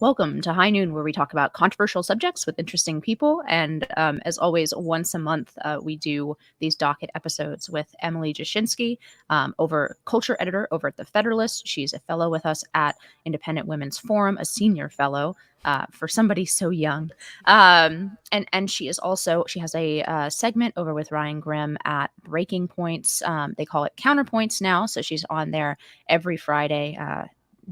Welcome to High Noon, where we talk about controversial subjects with interesting people. And as always, once a month, we do these docket episodes with Emily Jashinsky, over culture editor over at the Federalist. She's a fellow with us at Independent Women's Forum, a senior fellow for somebody so young. And she has a segment over with Ryan Grimm at Breaking Points. They call it Counterpoints now, so she's on there every Friday.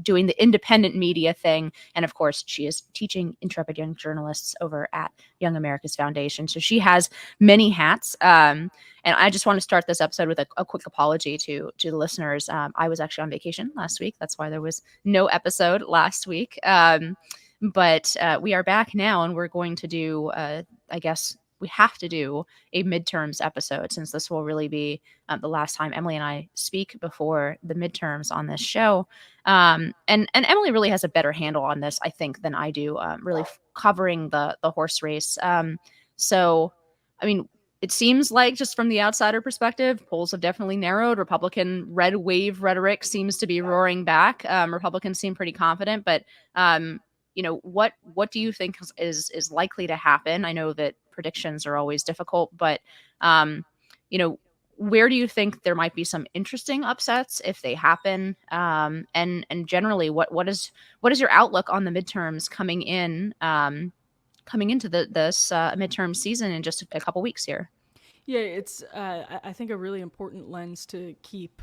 Doing the independent media thing. And of course, she is teaching intrepid young journalists over at Young America's Foundation. So she has many hats. And I just want to start this episode with a quick apology to the listeners. I was actually on vacation last week. That's why there was no episode last week. But we are back now, and we're going to do, I guess, we have to do a midterms episode, since this will really be the last time Emily and I speak before the midterms on this show. And Emily really has a better handle on this, I think, than I do, really covering the horse race. So, I mean, it seems like, just from the outsider perspective, polls have definitely narrowed. Republican red wave rhetoric seems to be roaring back. Republicans seem pretty confident, but what do you think is likely to happen? I know that predictions are always difficult, but where do you think there might be some interesting upsets if they happen? And generally, what is your outlook on the midterms coming into this midterm season in just a couple weeks here? Yeah, it's I think a really important lens to keep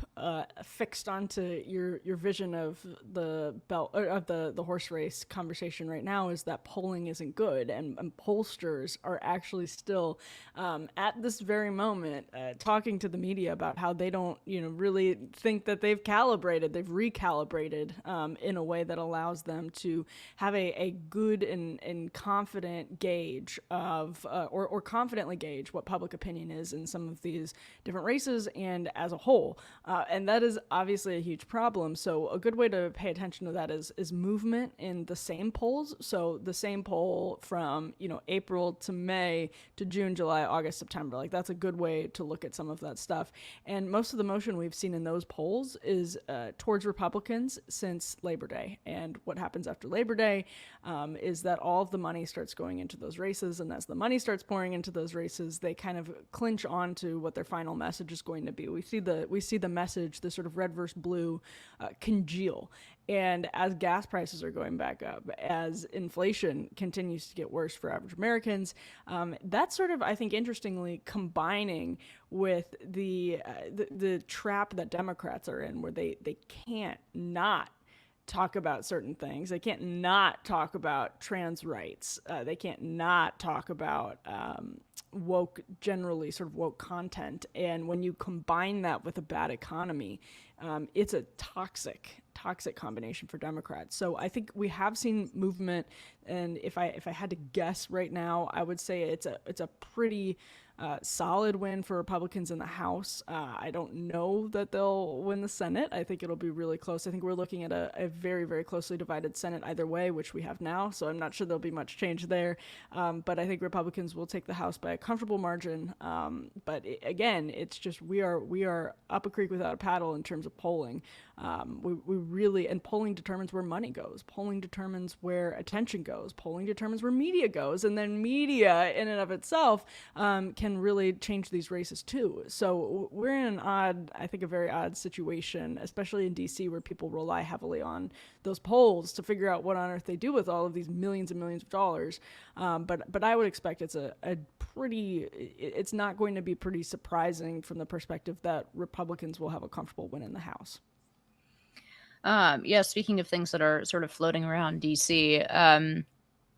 fixed onto your vision of the belt of the horse race conversation right now is that polling isn't good, and pollsters are actually still at this very moment talking to the media about how they don't really think that they've recalibrated in a way that allows them to have a good and confident gauge of or confidently gauge what public opinion is in some of these different races and as a whole. And that is obviously a huge problem. So a good way to pay attention to that is movement in the same polls. So the same poll from, April to May to June, July, August, September. Like, that's a good way to look at some of that stuff. And most of the motion we've seen in those polls is towards Republicans since Labor Day. And what happens after Labor Day is that all of the money starts going into those races. And as the money starts pouring into those races, they kind of clinch on to what their final message is going to be. We see the message, the sort of red versus blue, congeal. And as gas prices are going back up, as inflation continues to get worse for average Americans, that's sort of, I think, interestingly combining with the trap that Democrats are in, where they can't not talk about certain things. They can't not talk about trans rights. They can't not talk about woke, generally sort of woke content. And when you combine that with a bad economy, it's a toxic combination for Democrats. So I think we have seen movement, and if I had to guess right now, I would say it's a pretty solid win for Republicans in the House. I don't know that they'll win the Senate. I think it'll be really close. I think we're looking at a very, very closely divided Senate either way, which we have now. So I'm not sure there'll be much change there. But I think Republicans will take the House by a comfortable margin. But again, it's just we are up a creek without a paddle in terms of polling. We really, and polling determines where money goes. Polling determines where attention goes. Polling determines where media goes. And then media in and of itself can really change these races too. So we're in a very odd situation, especially in DC, where people rely heavily on those polls to figure out what on earth they do with all of these millions and millions of dollars. But I would expect it's it's not going to be pretty surprising from the perspective that Republicans will have a comfortable win in the House. Speaking of things that are sort of floating around DC,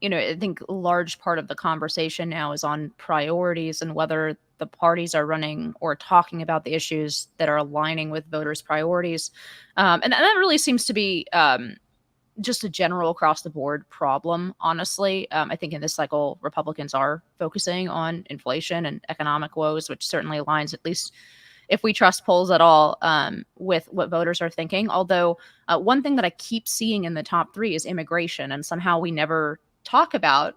I think a large part of the conversation now is on priorities and whether the parties are running or talking about the issues that are aligning with voters' priorities. And that really seems to be just a general across the board problem, honestly. I think in this cycle, Republicans are focusing on inflation and economic woes, which certainly aligns, at least if we trust polls at all, with what voters are thinking. Although one thing that I keep seeing in the top three is immigration, and somehow we never talk about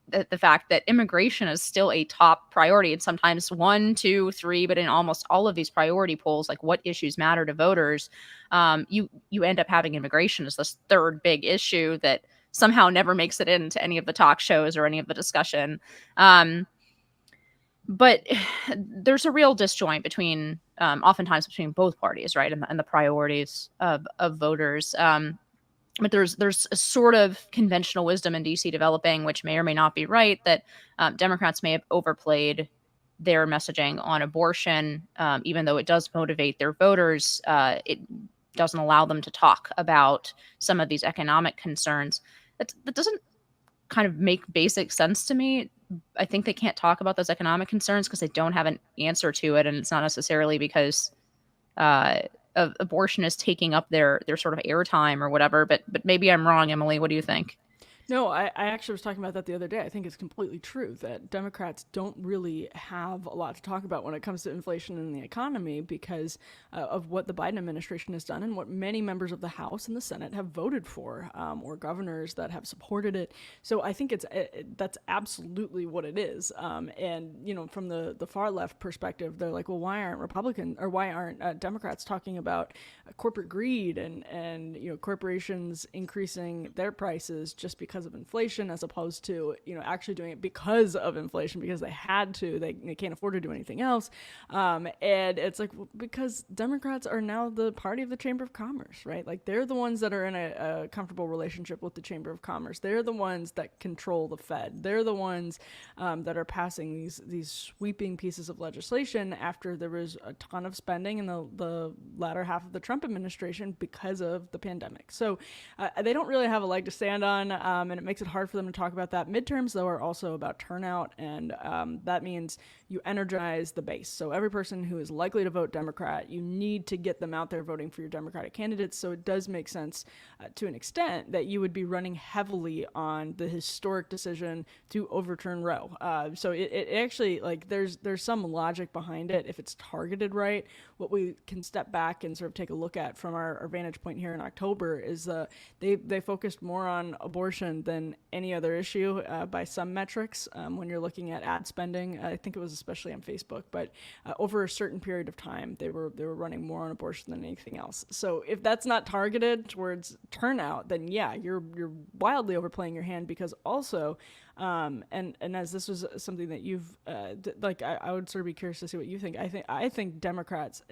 the fact that immigration is still a top priority. And sometimes 1, 2, 3, but in almost all of these priority polls, like what issues matter to voters, you end up having immigration as this third big issue that somehow never makes it into any of the talk shows or any of the discussion. Um, but there's a real disjoint between, oftentimes between both parties, right, and the priorities of voters. But there's a sort of conventional wisdom in DC developing, which may or may not be right, that Democrats may have overplayed their messaging on abortion, even though it does motivate their voters. It doesn't allow them to talk about some of these economic concerns. That doesn't kind of make basic sense to me. I think they can't talk about those economic concerns because they don't have an answer to it, and it's not necessarily because uh, of abortion is taking up their sort of airtime or whatever. But maybe I'm wrong, Emily. What do you think? No, I actually was talking about that the other day. I think it's completely true that Democrats don't really have a lot to talk about when it comes to inflation and the economy because of what the Biden administration has done and what many members of the House and the Senate have voted for, or governors that have supported it. So I think that's absolutely what it is. And from the far left perspective, they're like, well, why aren't Democrats talking about corporate greed and corporations increasing their prices just because of inflation, as opposed to actually doing it because of inflation, because they had to. They can't afford to do anything else. And it's like, well, because Democrats are now the party of the Chamber of Commerce, right? Like they're the ones that are in a comfortable relationship with the Chamber of Commerce. They're the ones that control the Fed. They're the ones that are passing these sweeping pieces of legislation after there was a ton of spending in the latter half of the Trump administration because of the pandemic. So they don't really have a leg to stand on, and it makes it hard for them to talk about that. Midterms, though, are also about turnout, and that means you energize the base. So every person who is likely to vote Democrat, you need to get them out there voting for your Democratic candidates. So it does make sense to an extent that you would be running heavily on the historic decision to overturn Roe. So it actually, like, there's some logic behind it if it's targeted right. What we can step back and sort of take a look at from our vantage point here in October is they focused more on abortion than any other issue by some metrics when you're looking at ad spending. I think it was especially on Facebook, but over a certain period of time, they were running more on abortion than anything else. So if that's not targeted towards turnout, then yeah, you're wildly overplaying your hand, because also and as this was something that you've I would sort of be curious to see what you think. I think Democrats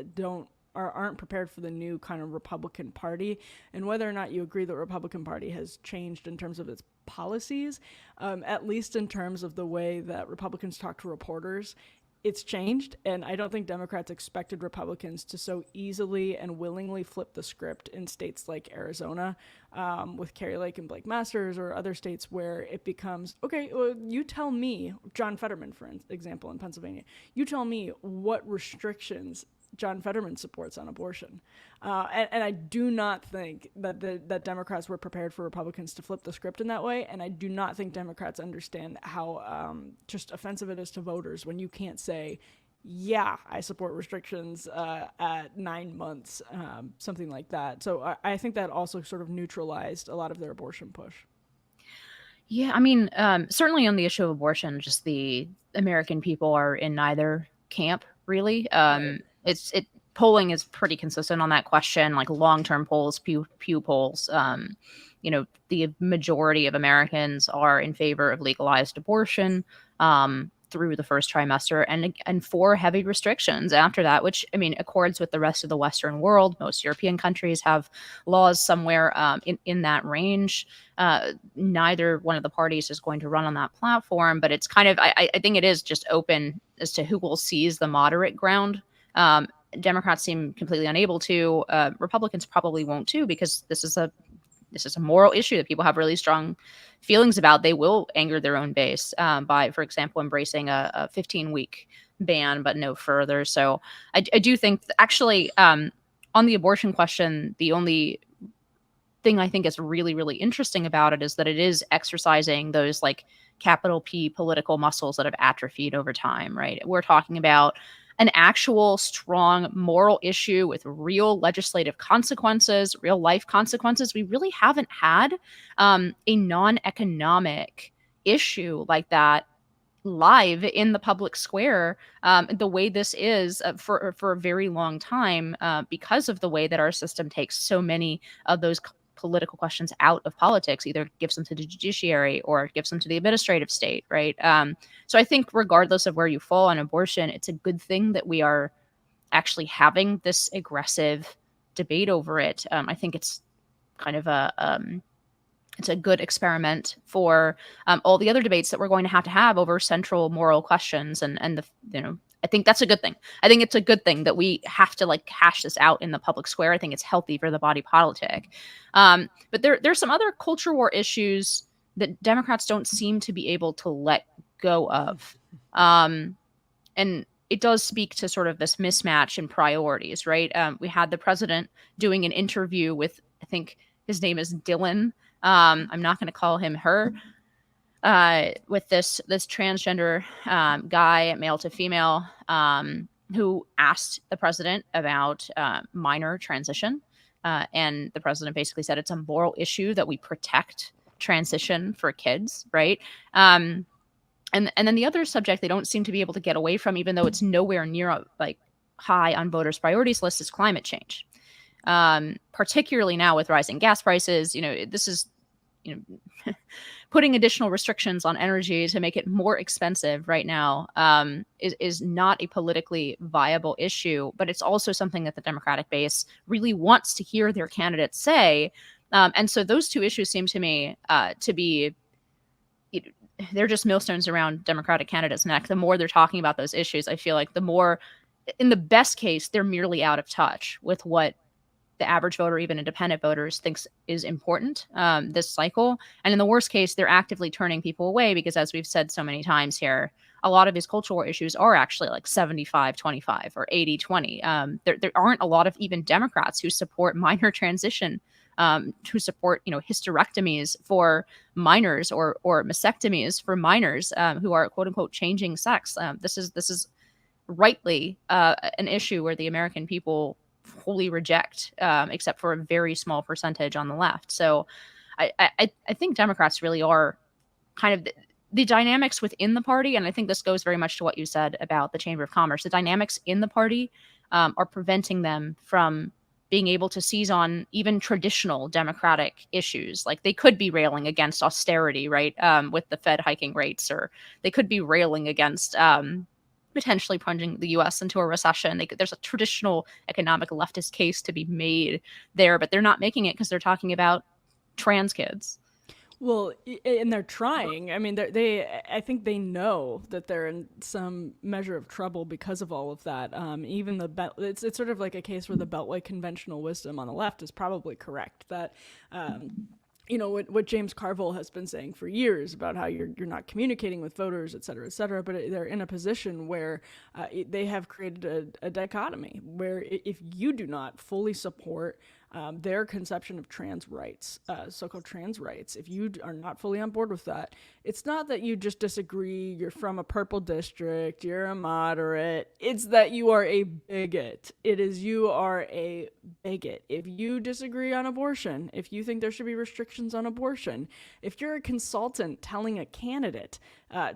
aren't prepared for the new kind of Republican Party, and whether or not you agree that the Republican Party has changed in terms of its policies, at least in terms of the way that Republicans talk to reporters, it's changed. And I don't think Democrats expected Republicans to so easily and willingly flip the script in states like Arizona, with Kari Lake and Blake Masters, or other states where it becomes, okay, well, you tell me, John Fetterman, for example, in Pennsylvania, you tell me what restrictions John Fetterman supports on abortion. And I do not think that Democrats were prepared for Republicans to flip the script in that way. And I do not think Democrats understand how just offensive it is to voters when you can't say, yeah, I support restrictions at 9 months, something like that. So I think that also sort of neutralized a lot of their abortion push. Yeah, I mean, certainly on the issue of abortion, just the American people are in neither camp, really. Right. It polling is pretty consistent on that question, like long-term polls, Pew polls. The majority of Americans are in favor of legalized abortion through the first trimester, and for heavy restrictions after that, which, I mean, accords with the rest of the Western world. Most European countries have laws somewhere in that range. Neither one of the parties is going to run on that platform, but it's kind of, I think it is just open as to who will seize the moderate ground. Democrats seem completely unable to. Republicans probably won't too, because this is a moral issue that people have really strong feelings about. They will anger their own base by, for example, embracing a 15-week ban, but no further. So I do think, actually, on the abortion question, the only thing I think is really, really interesting about it is that it is exercising those, like, capital P political muscles that have atrophied over time, right? We're talking about an actual strong moral issue with real legislative consequences, real life consequences. We really haven't had a non-economic issue like that live in the public square the way this is for a very long time, because of the way that our system takes so many of those political questions out of politics, either gives them to the judiciary or gives them to the administrative state, right? So I think regardless of where you fall on abortion, it's a good thing that we are actually having this aggressive debate over it. I think it's kind of it's a good experiment for all the other debates that we're going to have over central moral questions, and the I think that's a good thing. I think it's a good thing that we have to like hash this out in the public square. I think it's healthy for the body politic. But there's some other culture war issues that Democrats don't seem to be able to let go of. And it does speak to sort of this mismatch in priorities, right? We had the president doing an interview with, I think his name is Dylan. I'm not going to call him her. With this transgender guy, male to female, who asked the president about minor transition, and the president basically said it's a moral issue that we protect transition for kids, right? And then the other subject they don't seem to be able to get away from, even though it's nowhere near like high on voters' priorities list, is climate change. Particularly now with rising gas prices, this is, putting additional restrictions on energy to make it more expensive right now is not a politically viable issue, but it's also something that the Democratic base really wants to hear their candidates say. And so those two issues seem to me to be, they're just millstones around Democratic candidates' neck. The more they're talking about those issues, I feel like the more, in the best case, they're merely out of touch with what the average voter, even independent voters, thinks is important this cycle. And in the worst case, they're actively turning people away because, as we've said so many times here, a lot of these cultural war issues are actually like 75-25 or 80-20. There aren't a lot of even Democrats who support minor transition, who support, hysterectomies for minors or mastectomies for minors who are quote unquote changing sex. This is rightly an issue where the American people wholly reject, except for a very small percentage on the left. So I think Democrats really are kind of the dynamics within the party, and I think this goes very much to what you said about the Chamber of Commerce. The dynamics in the party are preventing them from being able to seize on even traditional Democratic issues. Like they could be railing against austerity, right, with the Fed hiking rates, or they could be railing against potentially plunging the U.S. into a recession. There's a traditional economic leftist case to be made there, but they're not making it because they're talking about trans kids. Well, and they're trying. I mean, I think they know that they're in some measure of trouble because of all of that. Even it's sort of like a case where the Beltway conventional wisdom on the left is probably correct. That what James Carville has been saying for years about how you're not communicating with voters, et cetera, but they're in a position where they have created a dichotomy where if you do not fully support their conception of trans rights, so-called trans rights, if you are not fully on board with that, it's not that you just disagree, you're from a purple district, you're a moderate, it's that you are a bigot. It is you are a bigot. If you disagree on abortion, if you think there should be restrictions on abortion, if you're a consultant telling a candidate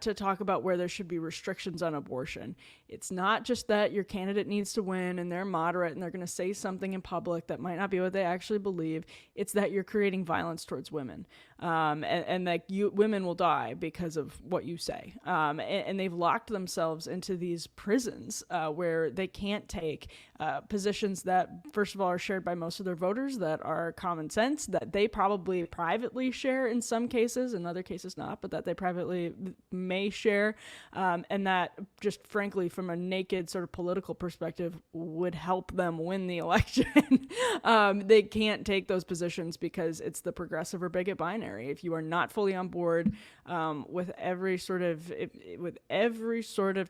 to talk about where there should be restrictions on abortion, it's not just that your candidate needs to win and they're moderate and they're going to say something in public that might not be what they actually believe. It's that you're creating violence towards women, and that women will die because of what you say. And they've locked themselves into these prisons where they can't take positions that, first of all, are shared by most of their voters, that are common sense, that they probably privately share in some cases, in other cases not, but that they privately may share, and that just frankly from a naked sort of political perspective would help them win the election. They can't take those positions because it's the progressive or bigot binary. If you are not fully on board with every sort of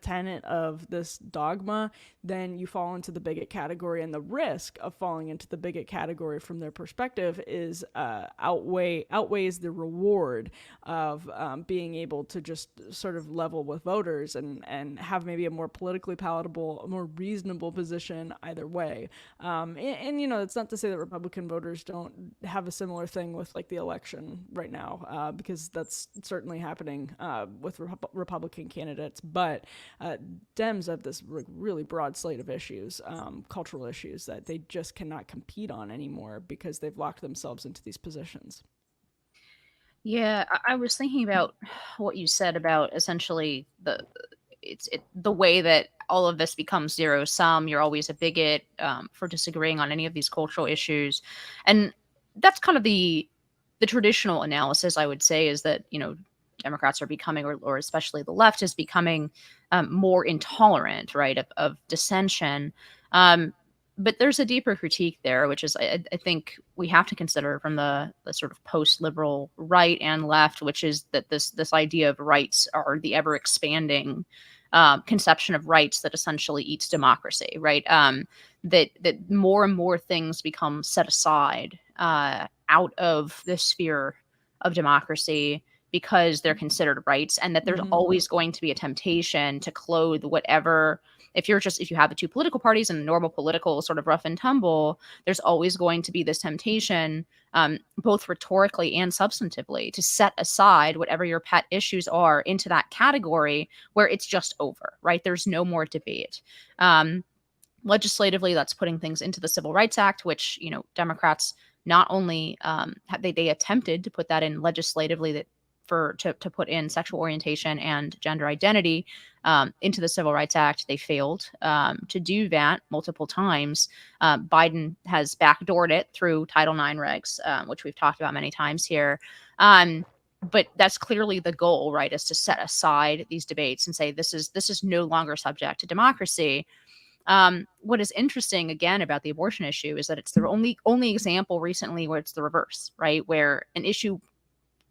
tenet of this dogma, then you fall into the bigot category, and the risk of falling into the bigot category from their perspective is outweighs the reward of being able to just sort of level with voters and have maybe a more politically palatable, a more reasonable position either way. And it's not to say that Republican voters don't have a similar thing with like the election right now, because that's certainly happening with Republican candidates. But Dems have this really broad slate of issues, cultural issues that they just cannot compete on anymore because they've locked themselves into these positions. Yeah, I was thinking about what you said about essentially the way that all of this becomes zero sum. You're always a bigot for disagreeing on any of these cultural issues, and that's kind of the traditional analysis. I would say is that Democrats are becoming, or especially the left is becoming more intolerant, right, of dissension. Um, but there's a deeper critique there, which is I think we have to consider from the sort of post-liberal right and left, which is that this idea of rights are the ever expanding conception of rights that essentially eats democracy, right? That more and more things become set aside out of the sphere of democracy because they're considered rights, and that there's always going to be a temptation to clothe whatever. If you have the two political parties and normal political sort of rough and tumble, there's always going to be this temptation, both rhetorically and substantively, to set aside whatever your pet issues are into that category where it's just over, right? There's no more debate. Legislatively, that's putting things into the Civil Rights Act, which Democrats not only they attempted to put that in legislatively, that to put in sexual orientation and gender identity into the Civil Rights Act. They failed to do that multiple times. Biden has backdoored it through Title IX regs, which we've talked about many times here. But that's clearly the goal, right? Is to set aside these debates and say this is no longer subject to democracy. What is interesting again about the abortion issue is that it's the only example recently where it's the reverse, right? Where an issue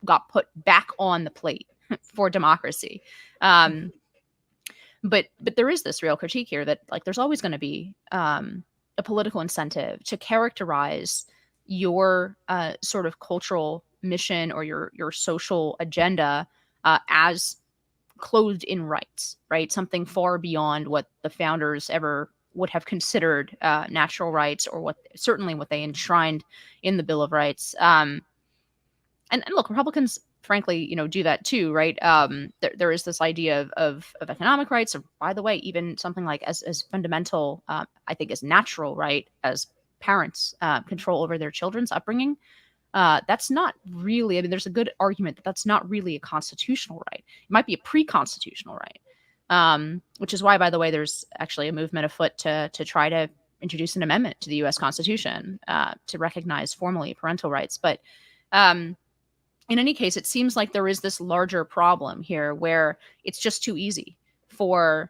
got put back on the plate for democracy. But there is this real critique here that there's always going to be a political incentive to characterize your sort of cultural mission or your social agenda as clothed in rights, right? Something far beyond what the founders ever would have considered natural rights, or certainly what they enshrined in the Bill of Rights. And look, Republicans, frankly, do that too, right? There is this idea of economic rights, or by the way, even something like as fundamental, I think, as natural right as parents control over their children's upbringing. That's not really. I mean, there's a good argument that that's not really a constitutional right. It might be a pre-constitutional right, which is why, by the way, there's actually a movement afoot to try to introduce an amendment to the U.S. Constitution to recognize formally parental rights, but. In any case, it seems like there is this larger problem here where it's just too easy for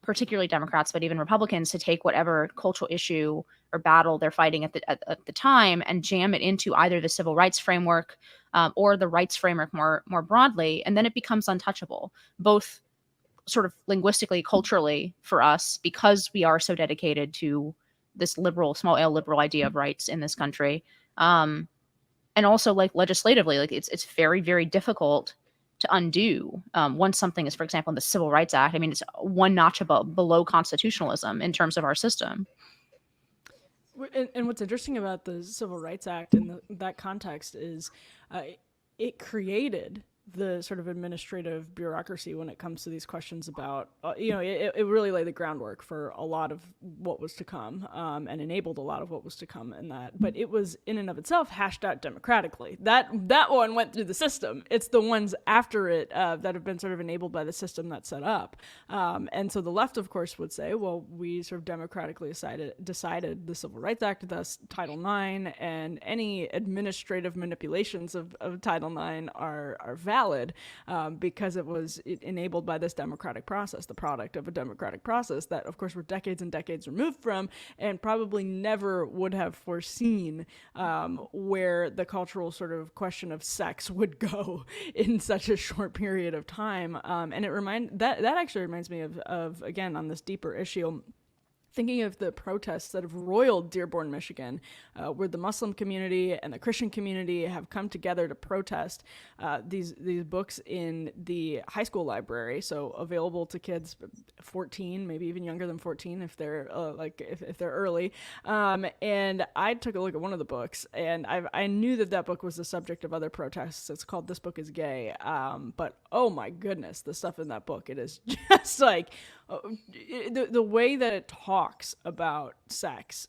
particularly Democrats, but even Republicans, to take whatever cultural issue or battle they're fighting at the time and jam it into either the civil rights framework or the rights framework more broadly, and then it becomes untouchable, both sort of linguistically, culturally for us, because we are so dedicated to this liberal, small L liberal idea of rights in this country. And also, legislatively, it's very, very difficult to undo once something is, for example, in the Civil Rights Act. I mean, it's one notch below constitutionalism in terms of our system. And what's interesting about the Civil Rights Act in that context is it created the sort of administrative bureaucracy when it comes to these questions about, it really laid the groundwork for a lot of what was to come and enabled a lot of what was to come in that. But it was in and of itself hashed out democratically. That one went through the system. It's the ones after it that have been sort of enabled by the system that's set up. And so the left, of course, would say, well, we sort of democratically decided the Civil Rights Act, thus Title IX, and any administrative manipulations of Title IX are valid because it was enabled by this democratic process, the product of a democratic process that, of course, we're decades and decades removed from, and probably never would have foreseen where the cultural sort of question of sex would go in such a short period of time. And that actually reminds me of again, on this deeper issue, thinking of the protests that have roiled Dearborn, Michigan, where the Muslim community and the Christian community have come together to protest these books in the high school library, so available to kids 14, maybe even younger than 14 if they're if they're early. And I took a look at one of the books, and I knew that book was the subject of other protests. It's called "This Book Is Gay," but oh my goodness, the stuff in that book, it is just like the way that it talks about sex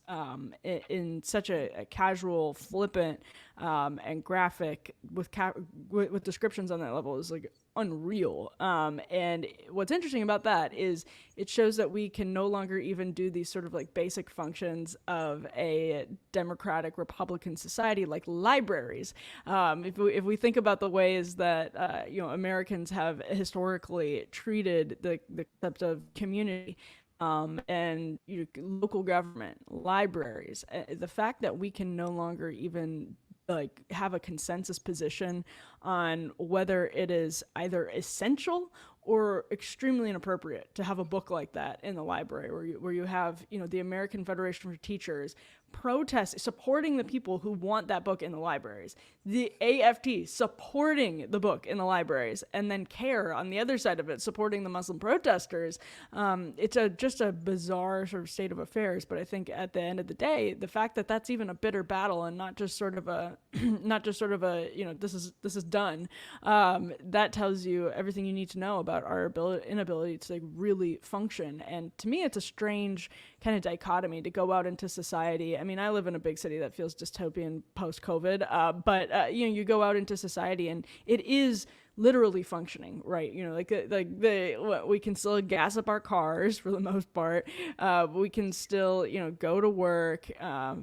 in such a casual, flippant, and graphic with descriptions on that level is like unreal. And what's interesting about that is it shows that we can no longer even do these sort of like basic functions of a democratic Republican society like libraries. If we think about the ways that Americans have historically treated the concept of community, and local government, libraries, the fact that we can no longer even like have a consensus position on whether it is either essential or extremely inappropriate to have a book like that in the library, where you have the American Federation for Teachers protest supporting the people who want that book in the libraries, the AFT supporting the book in the libraries, and then CARE on the other side of it supporting the Muslim protesters. It's just a bizarre sort of state of affairs. But I think at the end of the day, the fact that that's even a bitter battle and not just sort of a this is done, that tells you everything you need to know about our inability to like really function. And to me, it's a strange kind of dichotomy to go out into society. I mean, I live in a big city that feels dystopian post-COVID, but you go out into society and it is literally functioning, right? We can still gas up our cars for the most part. We can still go to work,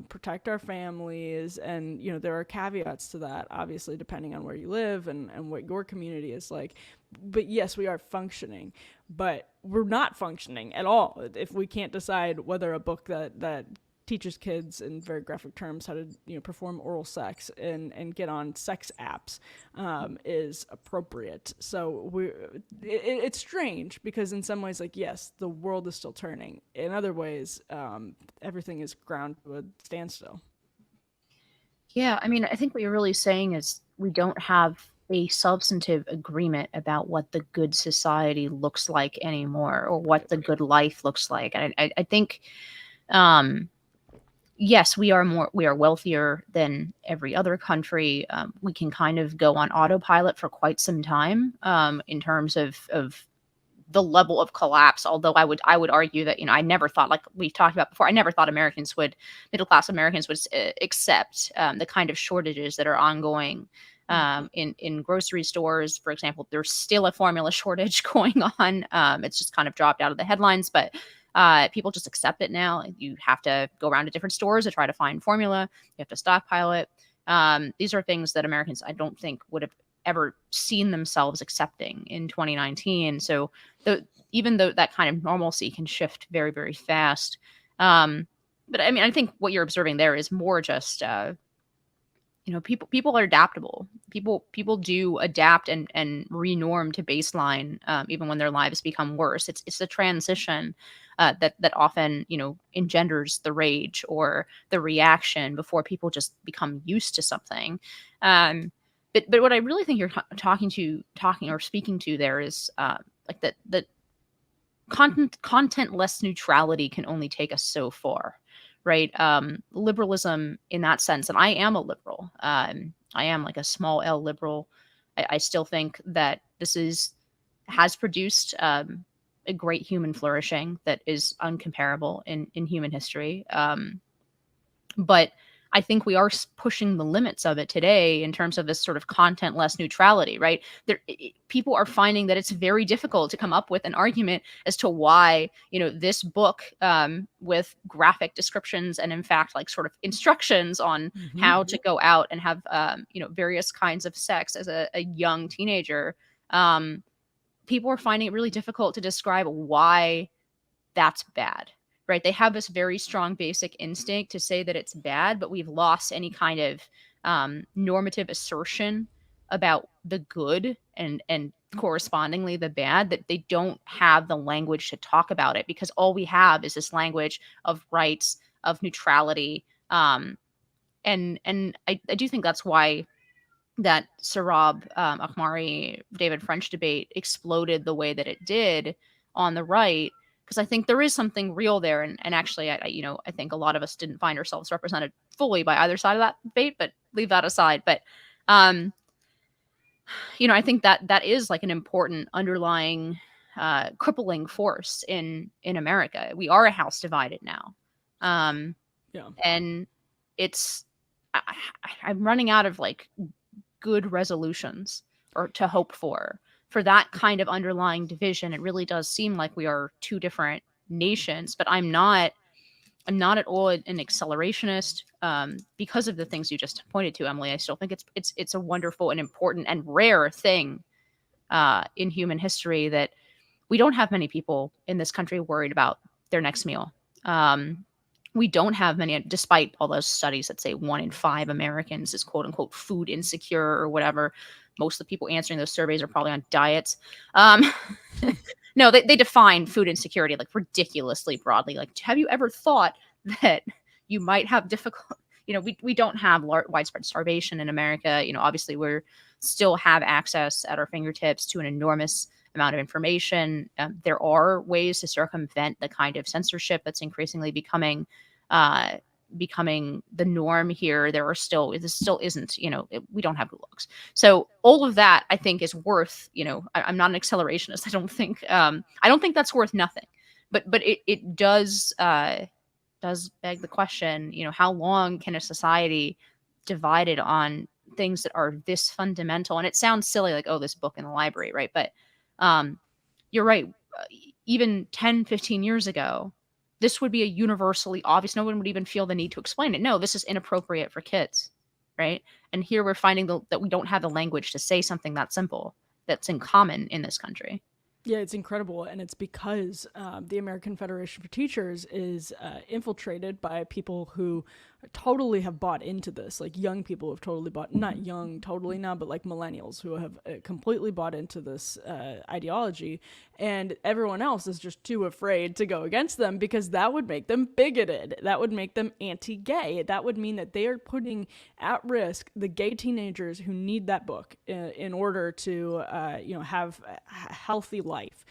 protect our families, and there are caveats to that, obviously, depending on where you live and what your community is like. But yes, we are functioning, but we're not functioning at all if we can't decide whether a book that teaches kids in very graphic terms how to perform oral sex and get on sex apps is appropriate. So it's strange because in some ways, like, yes, the world is still turning. In other ways, everything is ground to a standstill. Yeah, I mean, I think what you're really saying is we don't have a substantive agreement about what the good society looks like anymore, or what the good life looks like. And I think, yes, we are wealthier than every other country. We can kind of go on autopilot for quite some time, in terms of the level of collapse. Although I would argue that I never thought, like we've talked about before, I never thought middle class Americans would accept the kind of shortages that are ongoing in grocery stores, for example. There's still a formula shortage going on. It's just kind of dropped out of the headlines, but people just accept it now. You have to go around to different stores to try to find formula. You have to stockpile it. These are things that Americans, I don't think, would have ever seen themselves accepting in 2019. So even though that kind of normalcy can shift very, very fast. But I mean, I think what you're observing there is more just, people are adaptable. People do adapt and renorm to baseline, even when their lives become worse. It's the transition that often engenders the rage or the reaction before people just become used to something. But what I really think you're talking or speaking to there is like that content-less neutrality can only take us so far, right? Liberalism in that sense, and I am a liberal. I am like a small L liberal. I still think that has produced a great human flourishing that is uncomparable in human history. But I think we are pushing the limits of it today in terms of this sort of content-less neutrality, right? People are finding that it's very difficult to come up with an argument as to why, this book, with graphic descriptions and in fact, like sort of instructions on how to go out and have, various kinds of sex as a young teenager, people are finding it really difficult to describe why that's bad. Right? They have this very strong basic instinct to say that it's bad, but we've lost any kind of normative assertion about the good and correspondingly the bad, that they don't have the language to talk about it, because all we have is this language of rights, of neutrality. And I do think that's why that Sarab Ahmari David French debate exploded the way that it did on the right, because I think there is something real there. And actually, I think a lot of us didn't find ourselves represented fully by either side of that debate, but leave that aside. But um, I think that that is like an important underlying crippling force in America. We are a house divided now. Um, Yeah. and it's I, I'm running out of like good resolutions or to hope for that kind of underlying division. It really does seem like we are two different nations, but I'm not at all an accelerationist, because of the things you just pointed to, Emily. I still think it's a wonderful and important and rare thing in human history that we don't have many people in this country worried about their next meal. We don't have many, despite all those studies that say 1 in 5 Americans is quote unquote food insecure or whatever. Most of the people answering those surveys are probably on diets. Um, no, they define food insecurity like ridiculously broadly. Like, have you ever thought that you might have difficult? We don't have widespread starvation in America. Obviously, we're still have access at our fingertips to an enormous amount of information. There are ways to circumvent the kind of censorship that's increasingly uh, becoming the norm here. This still isn't, we don't have gulags. So all of that I think is worth, I'm not an accelerationist. I don't think that's worth nothing, but it does beg the question, how long can a society divided on things that are this fundamental? And it sounds silly, like, oh, this book in the library, right? But um, you're right. Even 10, 15 years ago, this would be a universally obvious. No one would even feel the need to explain it. No, this is inappropriate for kids, right? And here we're finding that we don't have the language to say something that simple that's in common in this country. Yeah, it's incredible, and it's because the American Federation for Teachers is infiltrated by people who totally have bought into this, like young people have totally bought, not young totally now, but like millennials who have completely bought into this ideology, and everyone else is just too afraid to go against them because that would make them bigoted, that would make them anti-gay, that would mean that they are putting at risk the gay teenagers who need that book in order to have a healthy life,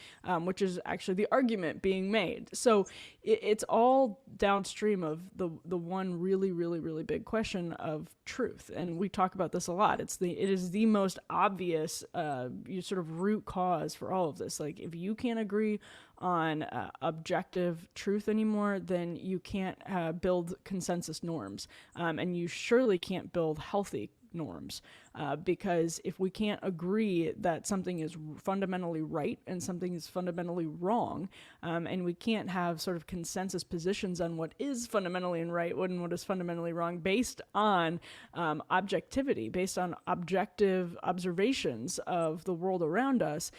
which is actually the argument being made. So it's all downstream of the one really, really, really big question of truth, and we talk about this a lot. It is the most obvious sort of root cause for all of this. Like, if you can't agree on objective truth anymore, then you can't build consensus norms, and you surely can't build healthy norms, because if we can't agree that something is fundamentally right and something is fundamentally wrong, and we can't have sort of consensus positions on what is fundamentally right and what is fundamentally wrong based on objectivity, based on objective observations of the world around us,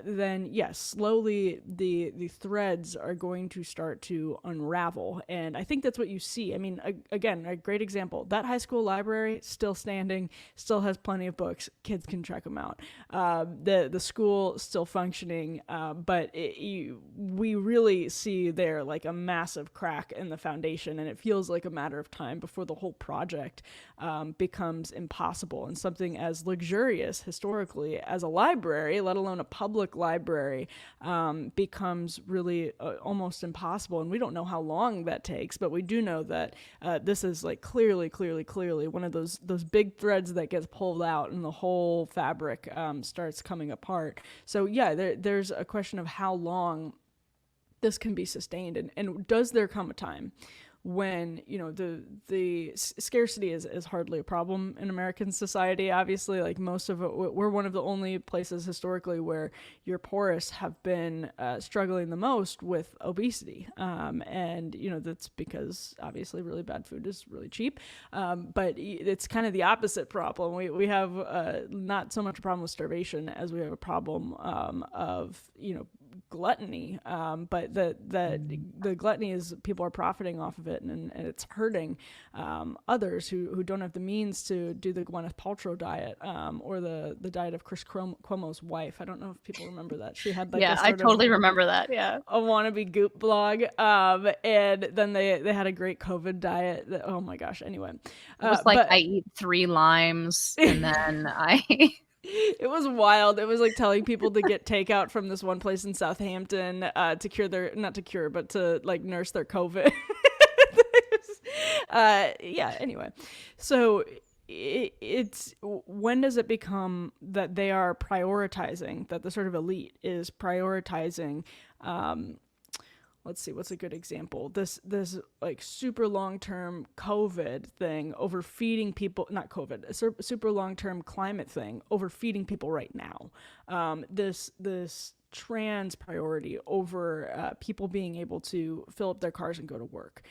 then yes, slowly the threads are going to start to unravel. And I think that's what you see. I mean, again, a great example, that high school library still standing, still has plenty of books, kids can check them out. The school still functioning, but we really see there like a massive crack in the foundation, and it feels like a matter of time before the whole project becomes impossible. And something as luxurious historically as a library, let alone a public library, becomes really almost impossible. And we don't know how long that takes, but we do know that this is like clearly one of those big threads that gets pulled out and the whole fabric starts coming apart. So yeah, there's a question of how long this can be sustained, and does there come a time when the scarcity is hardly a problem in American society. Obviously, like most of it, we're one of the only places historically where your poorest have been struggling the most with obesity, and that's because obviously really bad food is really cheap, but it's kind of the opposite problem. We have not so much a problem with starvation as we have a problem of gluttony, but the gluttony is people are profiting off of it, and it's hurting others who don't have the means to do the Gwyneth Paltrow diet, or the diet of Chris Cuomo's wife. I don't know if people remember that. She had like Yeah, I totally remember that. Yeah, a wannabe goop blog, and then they had a great COVID diet. Oh my gosh. Anyway, it was like, I eat 3 limes and then I. It was wild. It was like telling people to get takeout from this one place in Southampton to cure their, not to cure, but to like nurse their COVID. Yeah. Anyway, so it's when does it become that they are prioritizing, that the sort of elite is prioritizing, let's see, what's a good example? This like super long-term COVID thing over feeding people, not COVID, a super long-term climate thing over feeding people right now. This trans priority over people being able to fill up their cars and go to work.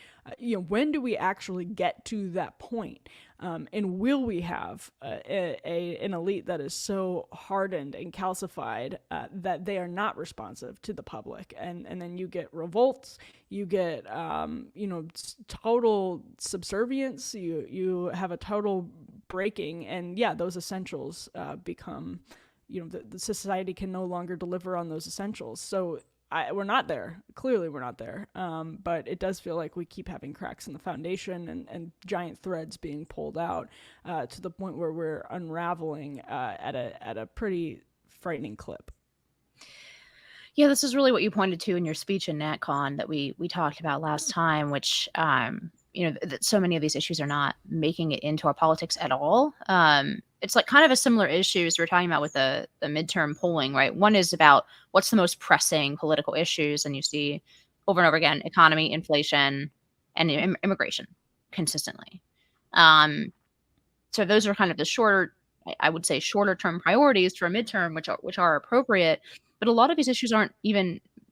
When do we actually get to that point? And will we have an elite that is so hardened and calcified that they are not responsive to the public? And then you get revolts, you get total subservience, you have a total breaking, and yeah, those essentials become, the society can no longer deliver on those essentials. So we're not there. Clearly we're not there. But it does feel like we keep having cracks in the foundation and giant threads being pulled out to the point where we're unraveling at a pretty frightening clip. Yeah, this is really what you pointed to in your speech in NatCon that we talked about last time, which, that so many of these issues are not making it into our politics at all. It's like kind of a similar issue as we were talking about with the midterm polling, right? One is about what's the most pressing political issues, and you see over and over again, economy, inflation, and immigration consistently. So those are kind of the shorter, I would say, shorter term priorities for a midterm, which are appropriate. But a lot of these issues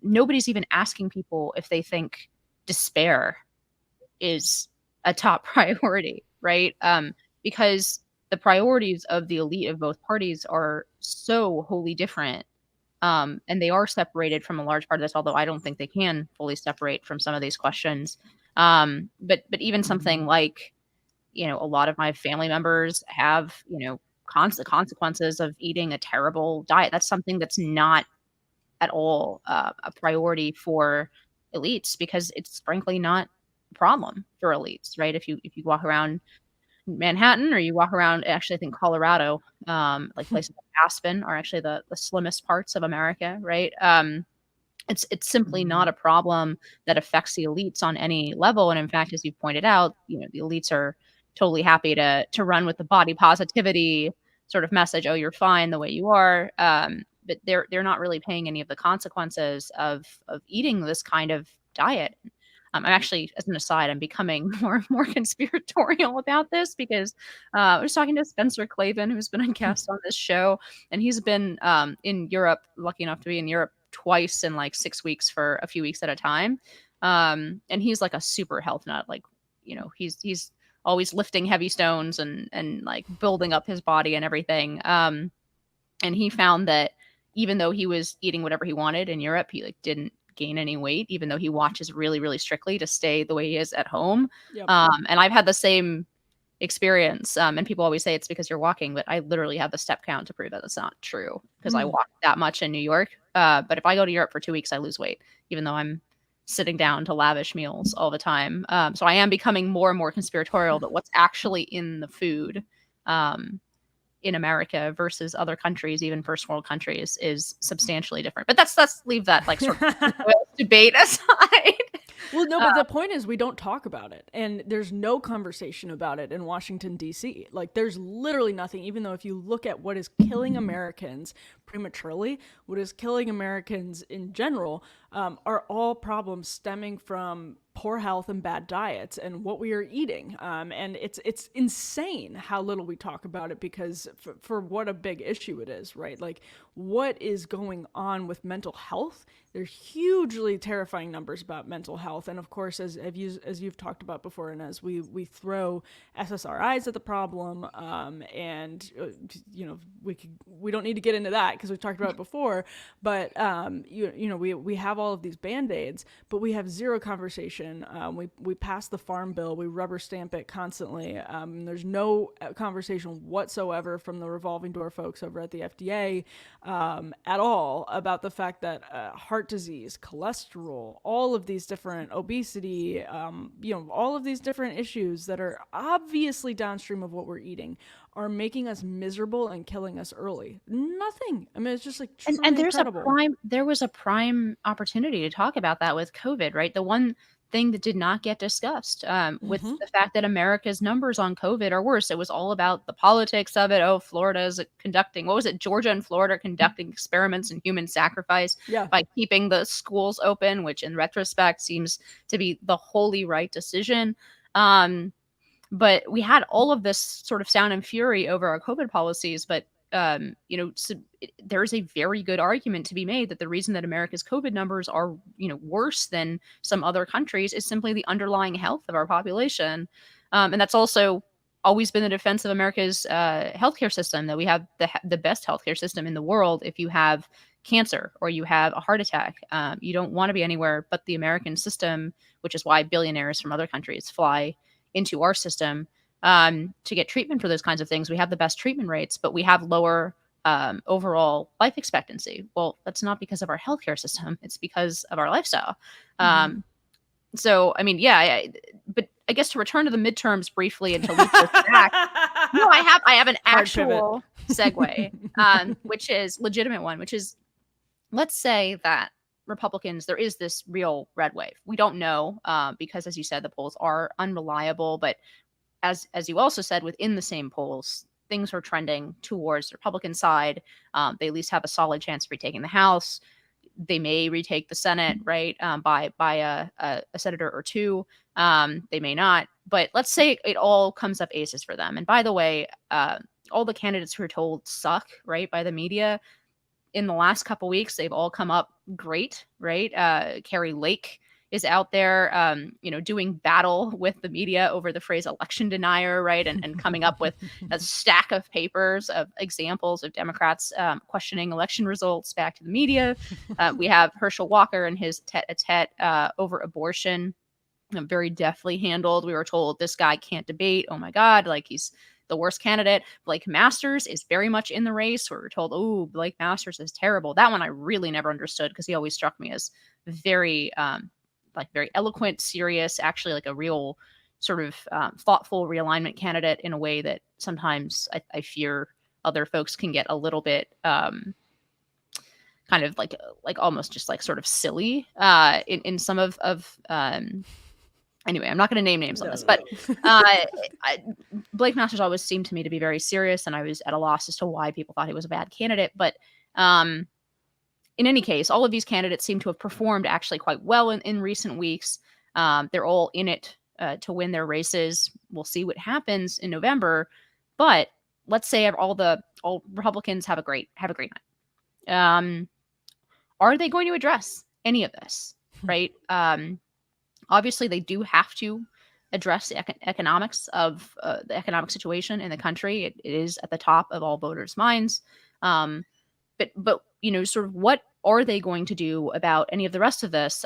nobody's even asking people if they think despair is a top priority, right? Because the priorities of the elite of both parties are so wholly different. And they are separated from a large part of this, although I don't think they can fully separate from some of these questions. But even something like, a lot of my family members have, constant consequences of eating a terrible diet. That's something that's not at all a priority for elites, because it's frankly not a problem for elites, right? If you walk around Manhattan, or you walk around, actually I think Colorado, like places like Aspen are actually the slimmest parts of America, right? It's simply not a problem that affects the elites on any level. And in fact, as you pointed out, the elites are totally happy to run with the body positivity sort of message. Oh, you're fine the way you are. But they're not really paying any of the consequences of eating this kind of diet. I'm actually, as an aside, I'm becoming more and more conspiratorial about this, because I was talking to Spencer Clavin, who's been a guest on this show, and he's been in Europe, lucky enough to be in Europe twice in like 6 weeks for a few weeks at a time. And he's like a super health nut. Like, he's always lifting heavy stones and like building up his body and everything. And he found that even though he was eating whatever he wanted in Europe, he like didn't gain any weight, even though he watches really, really strictly to stay the way he is at home. Yep. And I've had the same experience. And people always say it's because you're walking, but I literally have the step count to prove that it's not true, because I walk that much in New York. But if I go to Europe for 2 weeks, I lose weight, even though I'm sitting down to lavish meals all the time. So I am becoming more and more conspiratorial that what's actually in the food in America versus other countries, even first world countries, is substantially different. But let's leave that like sort of debate aside. Well, no, but the point is we don't talk about it, and there's no conversation about it in Washington, D.C. Like, there's literally nothing, even though if you look at what is killing Americans prematurely, what is killing Americans in general, are all problems stemming from poor health and bad diets and what we are eating. And it's insane how little we talk about it, because for what a big issue it is, right? Like, what is going on with mental health? There's hugely terrifying numbers about mental health, and of course, as you've talked about before, and as we throw SSRIs at the problem, and we don't need to get into that because we've talked about it before. But we have all of these band-aids, but we have zero conversation. We pass the farm bill, we rubber stamp it constantly. There's no conversation whatsoever from the revolving door folks over at the FDA at all about the fact that heart disease, cholesterol, all of these different obesity, all of these different issues that are obviously downstream of what we're eating are making us miserable and killing us early. Nothing. I mean, it's just like truly and there's incredible. there was a prime opportunity to talk about that with COVID, right? The one thing that did not get discussed with the fact that America's numbers on COVID are worse. It was all about the politics of it. Oh, Florida is conducting, what was it? Georgia and Florida conducting experiments in human sacrifice by keeping the schools open, which in retrospect seems to be the wholly right decision. But we had all of this sort of sound and fury over our COVID policies, but so there's a very good argument to be made that the reason that America's COVID numbers are, worse than some other countries is simply the underlying health of our population. And that's also always been the defense of America's healthcare system, that we have the best healthcare system in the world. If you have cancer or you have a heart attack, you don't want to be anywhere but the American system, which is why billionaires from other countries fly into our system to get treatment for those kinds of things. We have the best treatment rates, but we have lower overall life expectancy. Well, that's not because of our healthcare system. It's because of our lifestyle. So, I mean, but I guess to return to the midterms briefly and to loop this back, no, I have an actual segue, which is legitimate one, which is, let's say that Republicans, there is this real red wave. We don't know because, as you said, the polls are unreliable, but as you also said, within the same polls, things are trending towards the Republican side. They at least have a solid chance of retaking the House. They may retake the Senate, right, by a senator or two. They may not. But let's say it all comes up aces for them. And by the way, all the candidates who are told suck, right, by the media, in the last couple weeks, they've all come up great, right? Carrie Lake is out there, doing battle with the media over the phrase election denier, right? And coming up with a stack of papers of examples of Democrats questioning election results back to the media. We have Herschel Walker and his tete-a-tete over abortion, very deftly handled. We were told this guy can't debate. Oh my God, like he's the worst candidate. Blake Masters is very much in the race. We were told, oh, Blake Masters is terrible. That one I really never understood because he always struck me as very very eloquent, serious, actually like a real sort of thoughtful realignment candidate in a way that sometimes I fear other folks can get a little bit kind of like almost just like sort of silly in some of anyway, I'm not going to name names on this, but Blake Masters always seemed to me to be very serious, and I was at a loss as to why people thought he was a bad candidate. But in any case, all of these candidates seem to have performed actually quite well in recent weeks. They're all in it to win their races. We'll see what happens in November. But let's say all Republicans have a great night. Are they going to address any of this? Right? Obviously, they do have to address the economics of the economic situation in the country. It is at the top of all voters' minds. But sort of what are they going to do about any of the rest of this?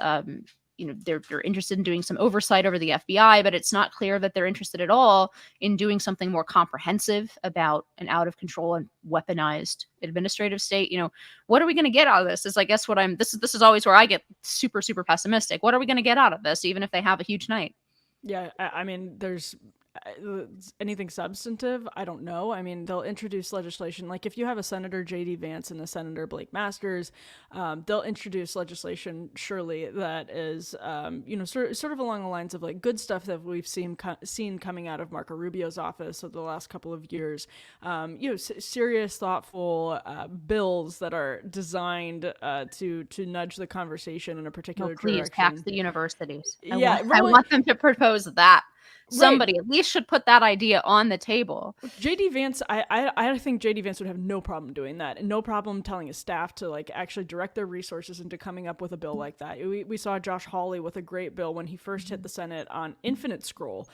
They're interested in doing some oversight over the FBI, but it's not clear that they're interested at all in doing something more comprehensive about an out of control and weaponized administrative state. What are we going to get out of this? Is I guess what this is always where I get super, super pessimistic. What are we going to get out of this, even if they have a huge night? Yeah, I mean, there's anything substantive, I don't know. I mean, they'll introduce legislation. Like if you have a Senator J.D. Vance and a Senator Blake Masters, they'll introduce legislation surely that is, sort of along the lines of like good stuff that we've seen coming out of Marco Rubio's office over the last couple of years. Serious, thoughtful bills that are designed to nudge the conversation in a particular Please direction. tax the universities. Yeah, I want them to propose that. Somebody right. at least should put that idea on the table. JD Vance, I think JD Vance would have no problem doing that, and no problem telling his staff to like actually direct their resources into coming up with a bill like that. We saw Josh Hawley with a great bill when he first hit the Senate on infinite scroll,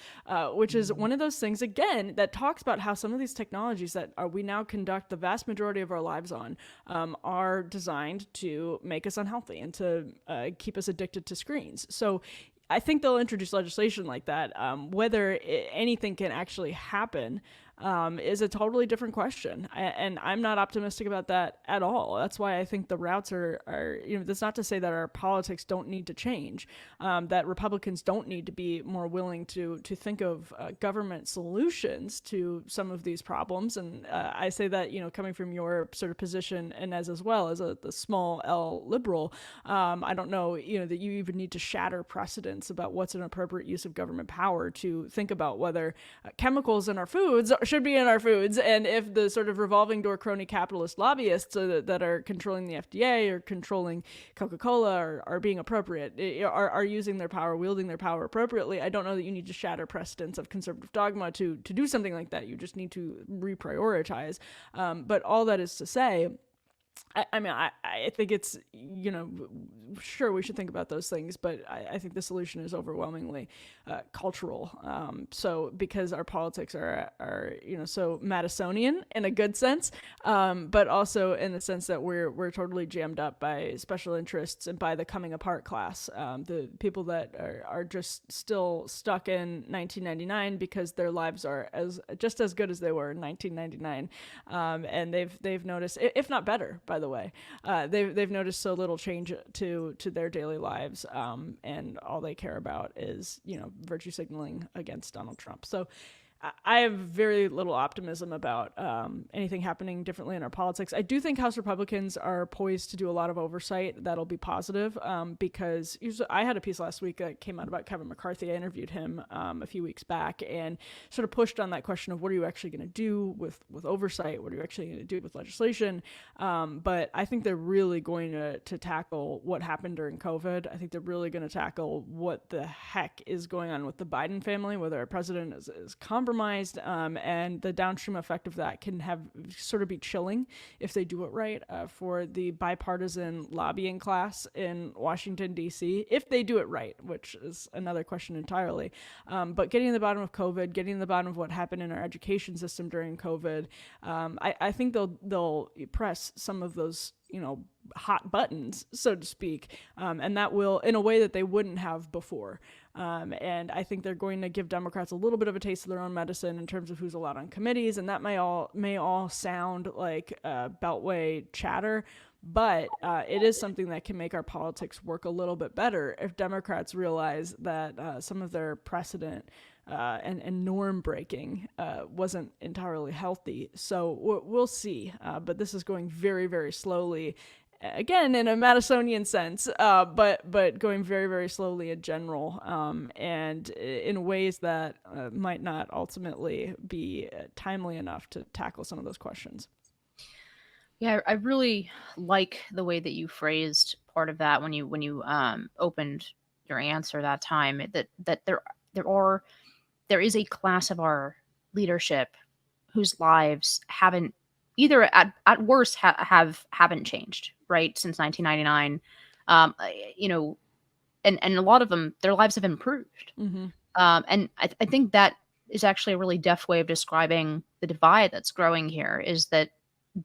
which is one of those things again that talks about how some of these technologies that we now conduct the vast majority of our lives on are designed to make us unhealthy and to keep us addicted to screens. So I think they'll introduce legislation like that. Whether anything can actually happen is a totally different question. And I'm not optimistic about that at all. That's why I think the routes are that's not to say that our politics don't need to change, that Republicans don't need to be more willing to think of government solutions to some of these problems. And I say that, coming from your sort of position, Inez, as well as the small L liberal, I don't know, that you even need to shatter precedents about what's an appropriate use of government power to think about whether chemicals in our foods should be in our foods, and if the sort of revolving door crony capitalist lobbyists that are controlling the FDA or controlling Coca-Cola are being appropriate, are using their power, wielding their power appropriately. I don't know that you need to shatter precedents of conservative dogma to do something like that. You just need to reprioritize. But all that is to say, I think it's, sure, we should think about those things, but I think the solution is overwhelmingly cultural. So because our politics are so Madisonian in a good sense, but also in the sense that we're totally jammed up by special interests and by the coming apart class, the people that are just still stuck in 1999 because their lives are just as good as they were in 1999, and they've noticed, if not better, by the way, they've noticed so little change to their daily lives, and all they care about is virtue signaling against Donald Trump. So I have very little optimism about anything happening differently in our politics. I do think House Republicans are poised to do a lot of oversight that'll be positive, because I had a piece last week that came out about Kevin McCarthy. I interviewed him a few weeks back and sort of pushed on that question of what are you actually going to do with oversight? What are you actually going to do with legislation? But I think they're really going to tackle what happened during COVID. I think they're really going to tackle what the heck is going on with the Biden family, whether our president is compromised, and the downstream effect of that can have sort of be chilling if they do it right, for the bipartisan lobbying class in Washington, D.C., if they do it right, which is another question entirely. But getting to the bottom of COVID, getting to the bottom of what happened in our education system during COVID, I think they'll press some of those hot buttons, so to speak, and that will in a way that they wouldn't have before. And I think they're going to give Democrats a little bit of a taste of their own medicine in terms of who's allowed on committees, and that may all sound like Beltway chatter, but it is something that can make our politics work a little bit better if Democrats realize that some of their precedent and norm breaking wasn't entirely healthy. So we'll see. But this is going very, very slowly. Again, in a Madisonian sense, but going very, very slowly in general, and in ways that might not ultimately be timely enough to tackle some of those questions. Yeah, I really like the way that you phrased part of that when you opened your answer that time. That there is a class of our leadership whose lives haven't either at worst haven't changed, right, since 1999. And a lot of them, their lives have improved. Mm-hmm. And I think that is actually a really deft way of describing the divide that's growing here, is that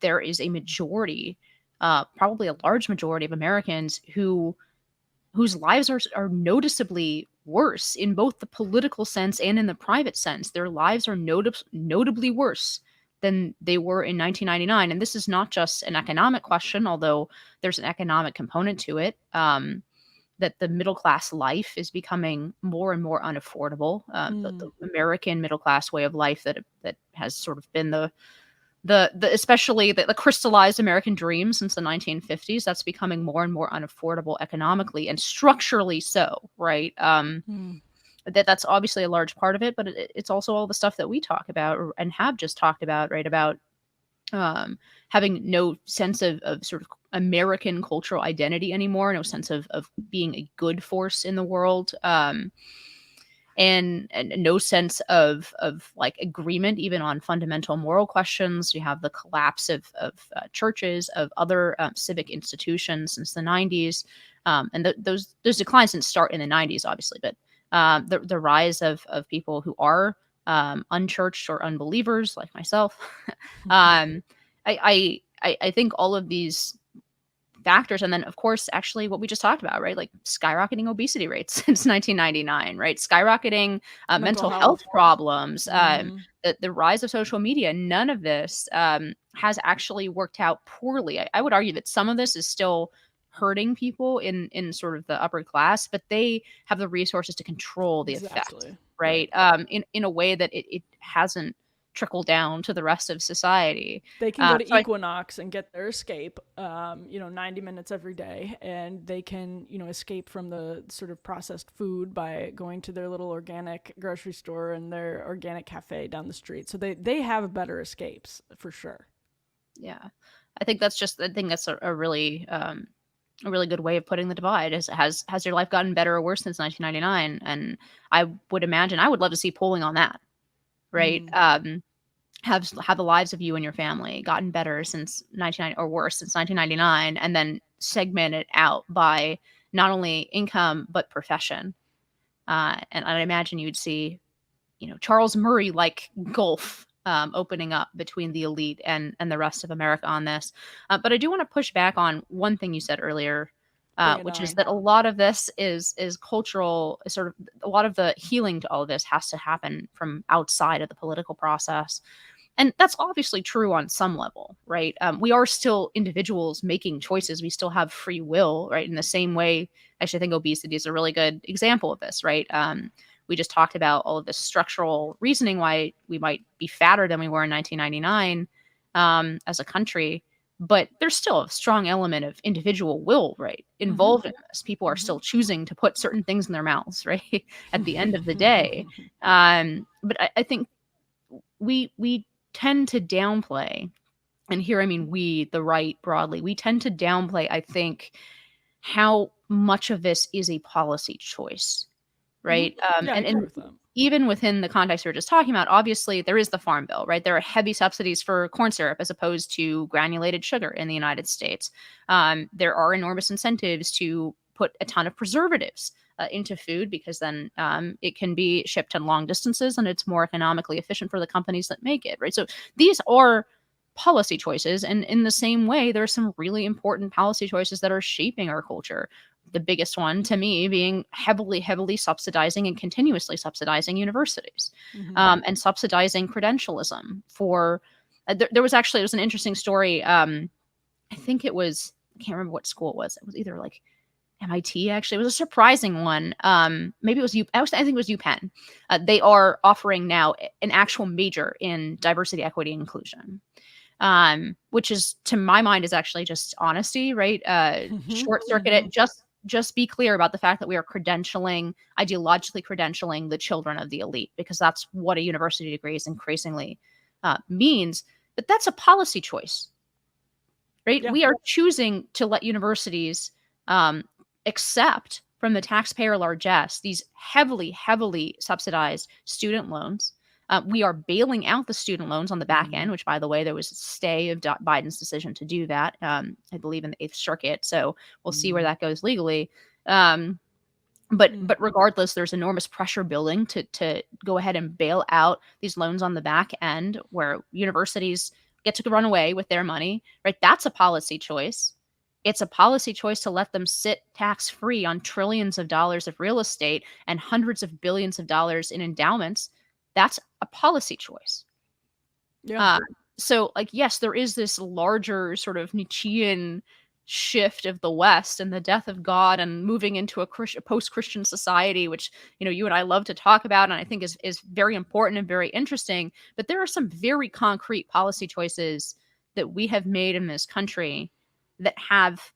there is a majority, probably a large majority of Americans whose lives are noticeably worse in both the political sense and in the private sense. Their lives are notably worse than they were in 1999. And this is not just an economic question, although there's an economic component to it. that the middle class life is becoming more and more unaffordable. The American middle class way of life that has sort of been the especially the crystallized American dream since the 1950s, that's becoming more and more unaffordable economically and structurally so, right? That's obviously a large part of it, but it's also all the stuff that we talk about and have just talked about, right? About having no sense of sort of American cultural identity anymore, no sense of being a good force in the world. And no sense of like agreement even on fundamental moral questions. You have the collapse of churches, of other civic institutions since the 90s, and those declines didn't start in the 90s, obviously, but the rise of people who are unchurched or unbelievers like myself. um, I think all of these factors, and then of course actually what we just talked about, right, like skyrocketing obesity rates since 1999, right, skyrocketing Mental mental health health. problems, the rise of social media, none of this has actually worked out poorly. I would argue that some of this is still hurting people in sort of the upper class, but they have the resources to control the effect, Exactly. right, in a way that it hasn't trickled down to the rest of society. They can go to So I Equinox and get their escape, 90 minutes every day, and they can, escape from the sort of processed food by going to their little organic grocery store and their organic cafe down the street. So they have better escapes for sure. Yeah, I think that's a really good way of putting the divide. Is has your life gotten better or worse since 1999? And I would love to see polling on that, right? Have the lives of you and your family gotten better since 1990 or worse since 1999, and then segment it out by not only income but profession. And I imagine you'd see, Charles Murray like gulf opening up between the elite and the rest of America on this. But I do want to push back on one thing you said earlier, Bring it which is on. that a lot of this is cultural. Sort of a lot of the healing to all of this has to happen from outside of the political process. And that's obviously true on some level, right? We are still individuals making choices. We still have free will, right? In the same way, actually, I think obesity is a really good example of this, right? We just talked about all of this structural reasoning why we might be fatter than we were in 1999 as a country, but there's still a strong element of individual will, right, involved in this. People are still choosing to put certain things in their mouths, right, at the end of the day. But I think we tend to downplay, and here I mean we, the right broadly, we tend to downplay, I think, how much of this is a policy choice, right? Yeah, I agree And with that. even within the context we were just talking about, obviously there is the Farm Bill, right? There are heavy subsidies for corn syrup as opposed to granulated sugar in the United States. There are enormous incentives to put a ton of preservatives into food because then it can be shipped on long distances and it's more economically efficient for the companies that make it, right? So these are policy choices. And in the same way, there are some really important policy choices that are shaping our culture. The biggest one to me being heavily, heavily subsidizing and continuously subsidizing universities and subsidizing credentialism for. There was actually, it was an interesting story. I think it was, I can't remember what school it was. It was either like MIT, actually. It was a surprising one. Maybe it was I think it was UPenn. They are offering now an actual major in diversity, equity, and inclusion, which is, to my mind, is actually just honesty, right? Short circuit it. Just be clear about the fact that we are ideologically credentialing the children of the elite, because that's what a university degree is increasingly means. But that's a policy choice, right? Yeah. We are choosing to let universities accept from the taxpayer largesse these heavily, heavily subsidized student loans. We are bailing out the student loans on the back end, which, by the way, there was a stay of Biden's decision to do that, I believe, in the Eighth Circuit. So we'll see where that goes legally. But regardless, there's enormous pressure building to go ahead and bail out these loans on the back end, where universities get to run away with their money, right? That's a policy choice. It's a policy choice to let them sit tax-free on trillions of dollars of real estate and hundreds of billions of dollars in endowments. That's a policy choice. Yeah. So, like, yes, there is this larger sort of Nietzschean shift of the West and the death of God and moving into a post-Christian society, which you and I love to talk about, and I think is very important and very interesting. But there are some very concrete policy choices that we have made in this country that have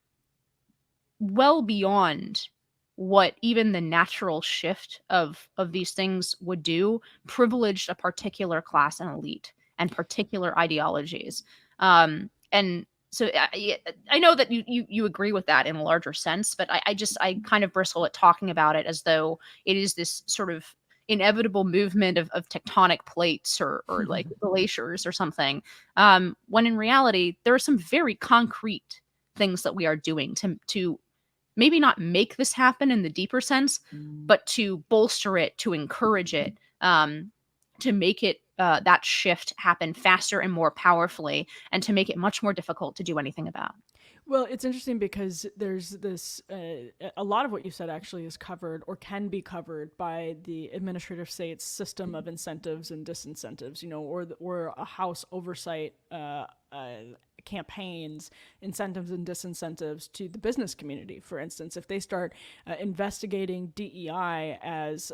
well beyond what even the natural shift of these things would do, privileged a particular class and elite and particular ideologies. And so I know that you agree with that in a larger sense, but I kind of bristle at talking about it as though it is this sort of inevitable movement of tectonic plates or like glaciers or something. When in reality, there are some very concrete things that we are doing to maybe not make this happen in the deeper sense, but to bolster it, to encourage it, to make it that shift happen faster and more powerfully, and to make it much more difficult to do anything about. Well, it's interesting because there's this, a lot of what you said actually is covered or can be covered by the administrative state's system of incentives and disincentives, or a House oversight campaigns, incentives and disincentives to the business community. For instance, if they start investigating DEI as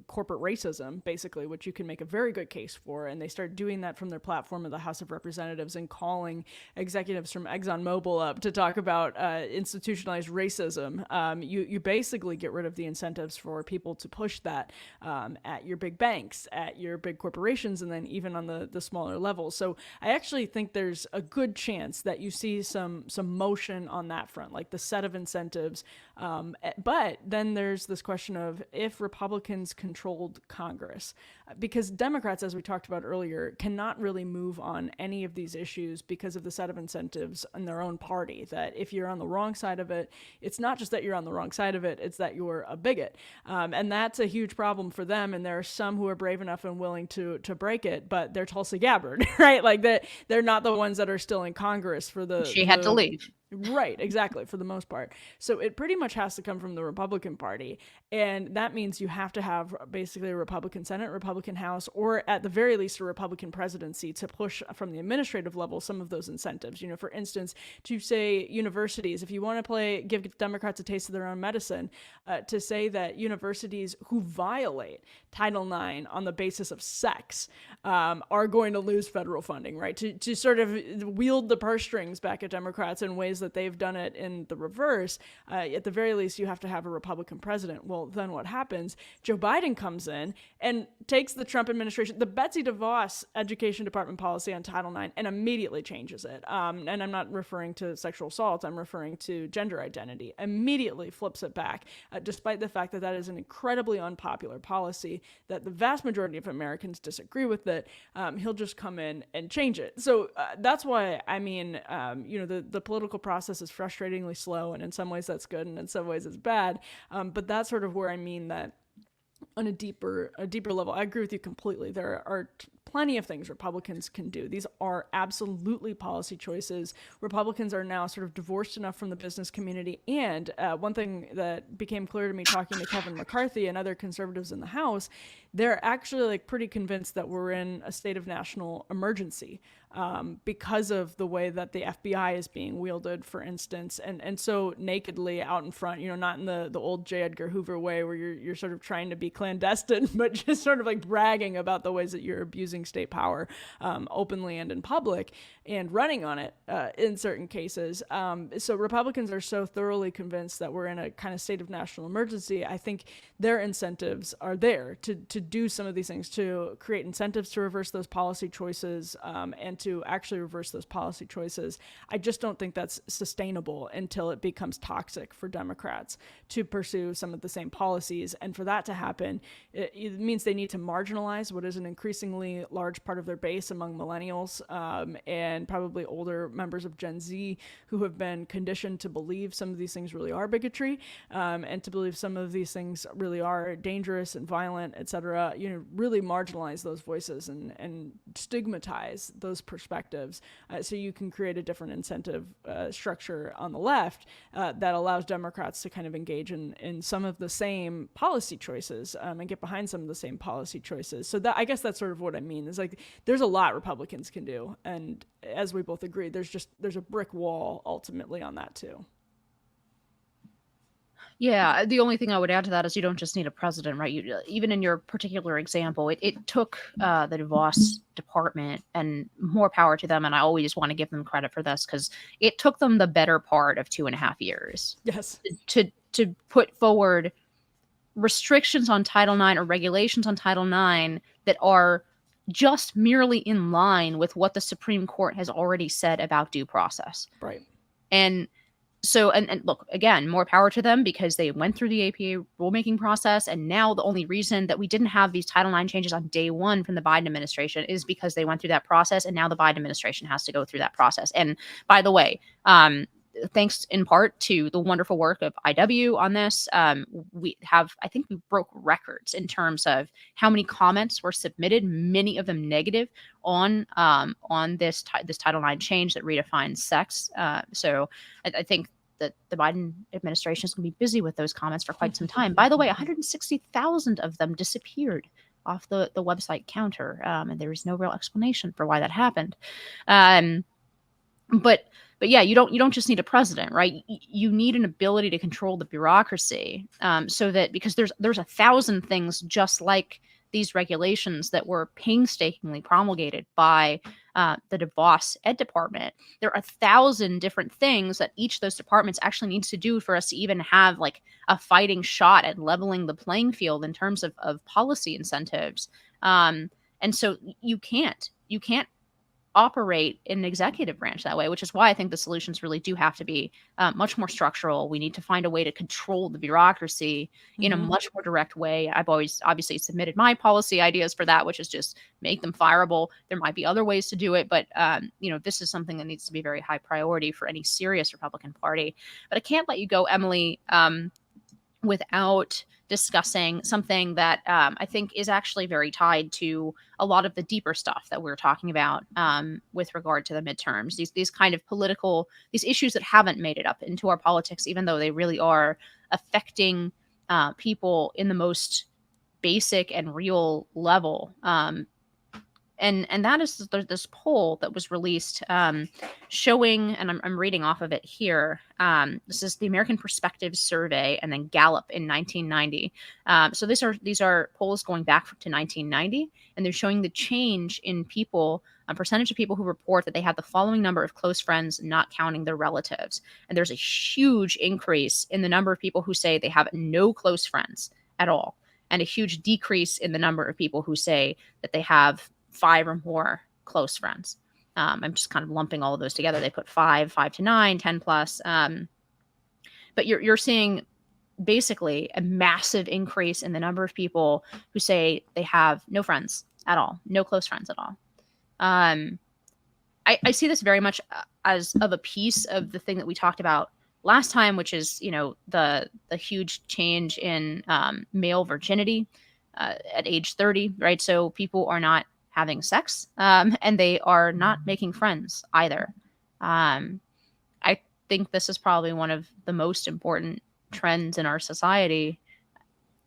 corporate racism, basically, which you can make a very good case for, and they start doing that from their platform of the House of Representatives and calling executives from ExxonMobil up to talk about institutionalized racism, you basically get rid of the incentives for people to push that at your big banks, at your big corporations, and then even on the smaller levels. So I actually think there's a good chance that you see some motion on that front, like the set of incentives. But then there's this question of if Republicans controlled Congress, because Democrats, as we talked about earlier, cannot really move on any of these issues because of the set of incentives in their own party, that if you're on the wrong side of it, it's not just that you're on the wrong side of it, it's that you're a bigot. And that's a huge problem for them. And there are some who are brave enough and willing to break it, but they're Tulsi Gabbard, right? Like they're not the ones that are still in Congress for the... She had to leave. Right, exactly, for the most part. So it pretty much has to come from the Republican Party. And that means you have to have basically a Republican Senate, Republican House, or at the very least a Republican presidency to push from the administrative level some of those incentives. For instance, to say universities, if you want to give Democrats a taste of their own medicine, to say that universities who violate Title IX on the basis of sex are going to lose federal funding, right? To sort of wield the purse strings back at Democrats in ways that they've done it in the reverse, at the very least, you have to have a Republican president. Well, then what happens? Joe Biden comes in and takes the Trump administration, the Betsy DeVos Education Department policy on Title IX, and immediately changes it. And I'm not referring to sexual assault, I'm referring to gender identity. Immediately flips it back, despite the fact that that is an incredibly unpopular policy, that the vast majority of Americans disagree with it. He'll just come in and change it. So that's why, the political process is frustratingly slow, and in some ways that's good, and in some ways it's bad. But that's sort of where I mean that on a deeper level, I agree with you completely. There are plenty of things Republicans can do. These are absolutely policy choices. Republicans are now sort of divorced enough from the business community. And one thing that became clear to me talking to Kevin McCarthy and other conservatives in the House, they're actually pretty convinced that we're in a state of national emergency because of the way that the FBI is being wielded, for instance, and so nakedly out in front, not in the old J. Edgar Hoover way where you're sort of trying to be clandestine, but just sort of like bragging about the ways that you're abusing state power openly and in public and running on it in certain cases. So Republicans are so thoroughly convinced that we're in a kind of state of national emergency. I think their incentives are there to do some of these things, to create incentives to reverse those policy choices and to actually reverse those policy choices. I just don't think that's sustainable until it becomes toxic for Democrats to pursue some of the same policies. And for that to happen, it means they need to marginalize what is an increasingly large part of their base among millennials and probably older members of Gen Z who have been conditioned to believe some of these things really are bigotry and to believe some of these things really are dangerous and violent, et cetera. Really marginalize those voices and stigmatize those perspectives so you can create a different incentive structure on the left that allows Democrats to kind of engage in some of the same policy choices and get behind some of the same policy choices. So that, I guess that's sort of what I mean. mean? It's like there's a lot Republicans can do, and as we both agree, there's a brick wall ultimately on that too. Yeah, the only thing I would add to that is you don't just need a president, right? Even in your particular example, it took the DeVos department, and more power to them. And I always want to give them credit for this because it took them the better part of 2.5 years Yes. to put forward restrictions on Title IX or regulations on Title IX that are just merely in line with what the Supreme Court has already said about due process. Right. And so, and look, again, more power to them because they went through the APA rulemaking process. And now the only reason that we didn't have these Title IX changes on day one from the Biden administration is because they went through that process. And now the Biden administration has to go through that process. And by the way, thanks in part to the wonderful work of IW on this, I think we broke records in terms of how many comments were submitted, many of them negative on this Title IX change that redefines sex. So I think that the Biden administration is going to be busy with those comments for quite some time. By the way, 160,000 of them disappeared off the website counter, and there is no real explanation for why that happened. But yeah, you don't just need a president, right? You need an ability to control the bureaucracy, so that because there's 1,000 things just like these regulations that were painstakingly promulgated by the DeVos Ed Department. There are 1,000 different things that each of those departments actually needs to do for us to even have like a fighting shot at leveling the playing field in terms of policy incentives. And so you can't operate in an executive branch that way, which is why I think the solutions really do have to be much more structural. We need to find a way to control the bureaucracy in a much more direct way. I've always obviously submitted my policy ideas for that, which is just make them fireable. There might be other ways to do it, but this is something that needs to be very high priority for any serious Republican Party. But I can't let you go, Emily, without discussing something that I think is actually very tied to a lot of the deeper stuff that we're talking about with regard to the midterms. These kind of these issues that haven't made it up into our politics, even though they really are affecting people in the most basic and real level. And that is this poll that was released showing, and I'm reading off of it here. This is the American Perspectives Survey and then Gallup in 1990. So these are polls going back to 1990, and they're showing the change in people, a percentage of people who report that they have the following number of close friends, not counting their relatives. And there's a huge increase in the number of people who say they have no close friends at all, and a huge decrease in the number of people who say that they have 5 or more close friends. I'm just kind of lumping all of those together. They put 5 to 9, 10 plus. But you're seeing basically a massive increase in the number of people who say they have no friends at all, no close friends at all. I see this very much as of a piece of the thing that we talked about last time, which is, the huge change in male virginity at age 30, right? So people are not having sex, and they are not making friends either. I think this is probably one of the most important trends in our society.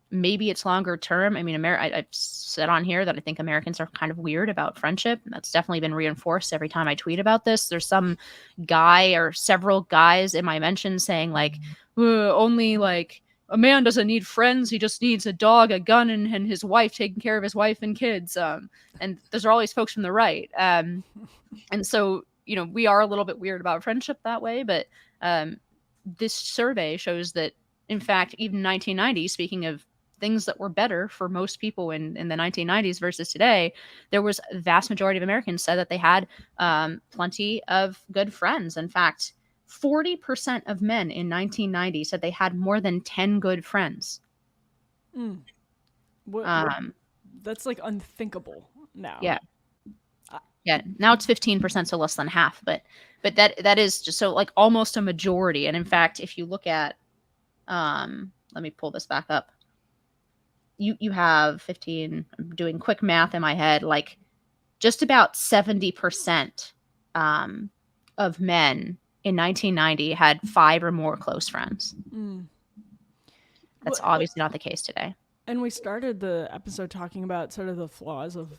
Maybe it's longer term. I mean, I've said on here that I think Americans are kind of weird about friendship. And that's definitely been reinforced every time I tweet about this. There's some guy or several guys in my mentions saying like, only like a man doesn't need friends. He just needs a dog, a gun, and his wife taking care of his wife and kids. And those are always folks from the right. And so, we are a little bit weird about friendship that way. But this survey shows that, in fact, even 1990, speaking of things that were better for most people in the 1990s versus today, there was a vast majority of Americans said that they had plenty of good friends. In fact, 40% of men in 1990 said they had more than 10 good friends. That's like unthinkable now. Yeah. Yeah. Now it's 15%, so less than half. But that is just so like almost a majority. And in fact, if you look at, let me pull this back up. You have 15. I'm doing quick math in my head. Like just about 70% of men in 1990 had 5 or more close friends. That's obviously not the case today. And we started the episode talking about sort of the flaws of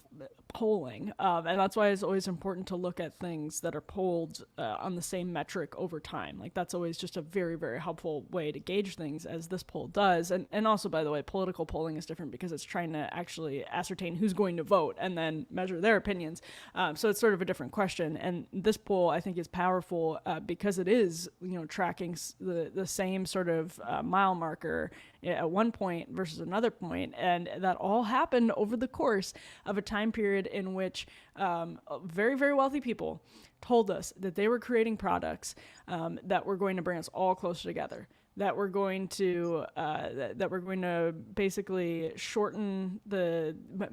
polling. And that's why it's always important to look at things that are polled on the same metric over time. Like, that's always just a very, very helpful way to gauge things, as this poll does. And also, by the way, political polling is different because it's trying to actually ascertain who's going to vote and then measure their opinions. So it's sort of a different question. And this poll, I think, is powerful because it is, tracking the same sort of mile marker at one point versus another point, and that all happened over the course of a time period in which very, very wealthy people told us that they were creating products that were going to bring us all closer together, that we're going to basically shorten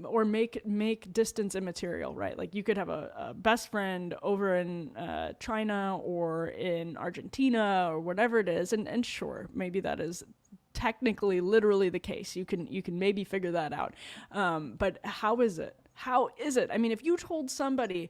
or make distance immaterial, right? Like, you could have a best friend over in China or in Argentina or whatever it is, and sure, maybe that is technically literally the case. You can maybe figure that out. But how is it? How is it? I mean, if you told somebody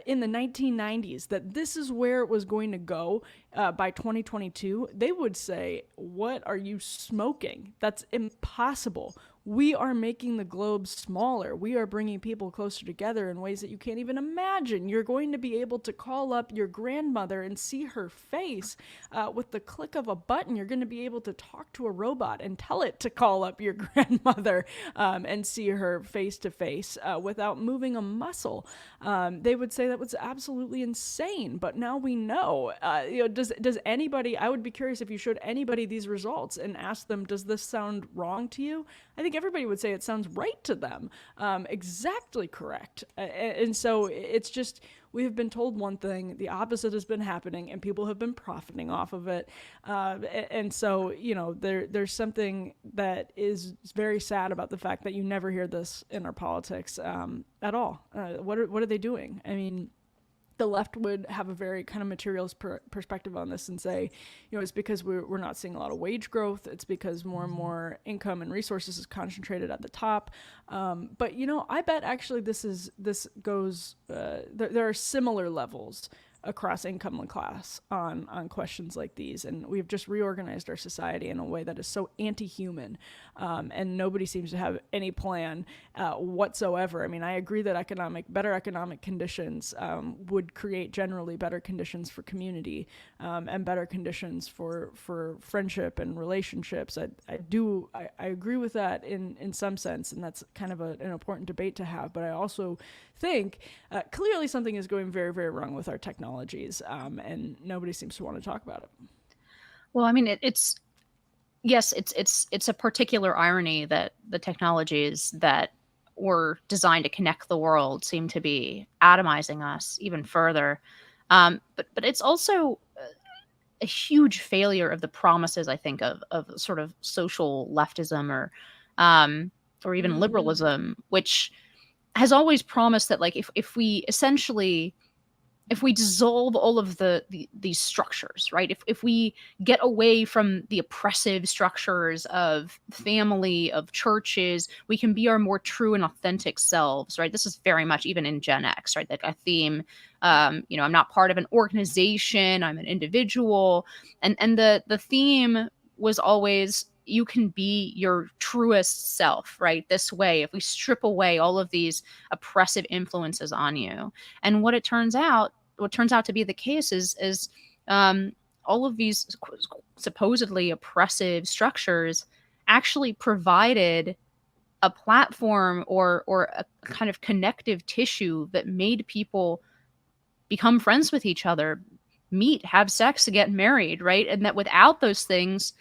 in the 1990s that this is where it was going to go by 2022, they would say, "What are you smoking? That's impossible." We are making the globe smaller. We are bringing people closer together in ways that you can't even imagine. You're going to be able to call up your grandmother and see her face with the click of a button. You're going to be able to talk to a robot and tell it to call up your grandmother and see her face to face without moving a muscle. They would say that was absolutely insane, but now we know. Does anybody? I would be curious if you showed anybody these results and asked them, "Does this sound wrong to you?" I think everybody would say it sounds right to them. Exactly correct. And so it's just, we have been told one thing, the opposite has been happening, and people have been profiting off of it. And so, there's something that is very sad about the fact that you never hear this in our politics at all. What are they doing? I mean, the left would have a very kind of materialist perspective on this and say, it's because we're not seeing a lot of wage growth. It's because more and more income and resources is concentrated at the top. But I bet actually this goes. There are similar levels across income and class on questions like these, and we've just reorganized our society in a way that is so anti-human, and nobody seems to have any plan whatsoever. I mean, I agree that better economic conditions would create generally better conditions for community and better conditions for friendship and relationships. I agree with that in some sense, and that's kind of an important debate to have. But I also think clearly something is going very, very wrong with our technologies, and nobody seems to want to talk about it. Well, I mean, it's a particular irony that the technologies that were designed to connect the world seem to be atomizing us even further. But it's also a huge failure of the promises, I think, of sort of social leftism or even liberalism, which has always promised that, like, if we dissolve all of these structures, right? If we get away from the oppressive structures of family, of churches, we can be our more true and authentic selves, right? This is very much even in Gen X, right? Like a theme, I'm not part of an organization, I'm an individual. And the theme was always, you can be your truest self, right? This way, if we strip away all of these oppressive influences on you. And what turns out to be the case is all of these supposedly oppressive structures actually provided a platform or a kind of connective tissue that made people become friends with each other, meet, have sex, get married, right? And that without those things,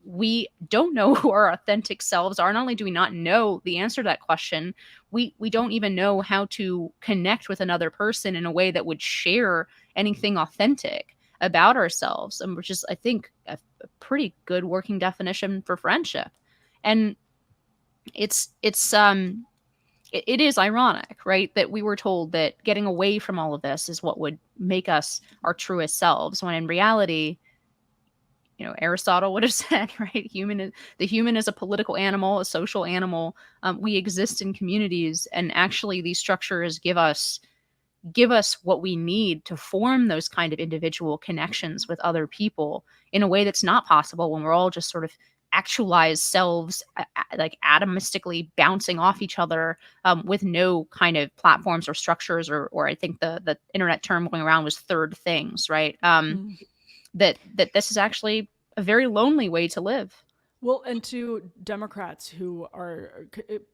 we don't know who our authentic selves are. Not only do we not know the answer to that question, we don't even know how to connect with another person in a way that would share anything authentic about ourselves, and which is, I think, a pretty good working definition for friendship. And it is ironic, right, that we were told that getting away from all of this is what would make us our truest selves, when in reality, Aristotle would have said, right, the human is a political animal, a social animal. We exist in communities, and actually these structures give us what we need to form those kind of individual connections with other people in a way that's not possible when we're all just sort of actualized selves, like atomistically bouncing off each other, with no kind of platforms or structures, or I think the internet term going around was third things, right? That this is actually a very lonely way to live. Well, and to Democrats who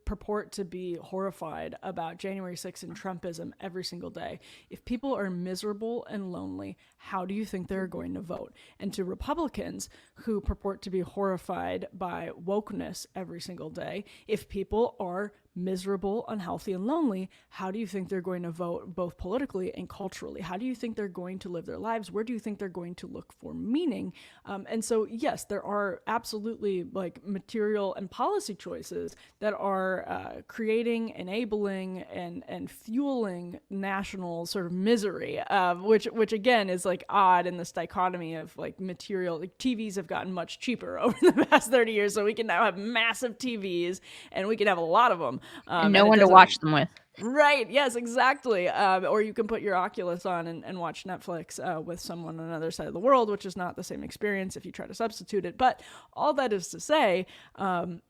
purport to be horrified about January 6th and Trumpism every single day, if people are miserable and lonely, how do you think they're going to vote? And to Republicans who purport to be horrified by wokeness every single day, if people are miserable, unhealthy, and lonely, how do you think they're going to vote both politically and culturally? How do you think they're going to live their lives? Where do you think they're going to look for meaning? And so, yes, there are absolutely like material and policy choices that are creating, enabling, and fueling national sort of misery, which again is like odd in this dichotomy of like material. Like TVs have gotten much cheaper over the past 30 years, so we can now have massive TVs and we can have a lot of them. And no one to watch them with. Right. Yes, exactly. Or you can put your Oculus on and watch Netflix with someone on another side of the world, which is not the same experience if you try to substitute it. But all that is to say,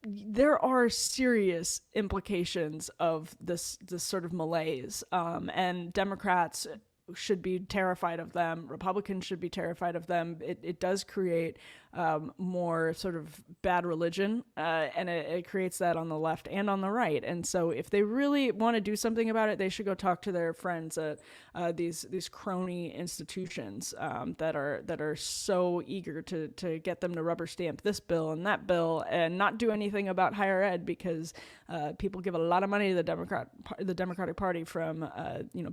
there are serious implications of this sort of malaise. And Democrats should be terrified of them. Republicans should be terrified of them. It does create more sort of bad religion, and it creates that on the left and on the right. And so if they really want to do something about it, they should go talk to their friends at these crony institutions that are so eager to get them to rubber stamp this bill and that bill and not do anything about higher ed, because people give a lot of money to the Democratic Party from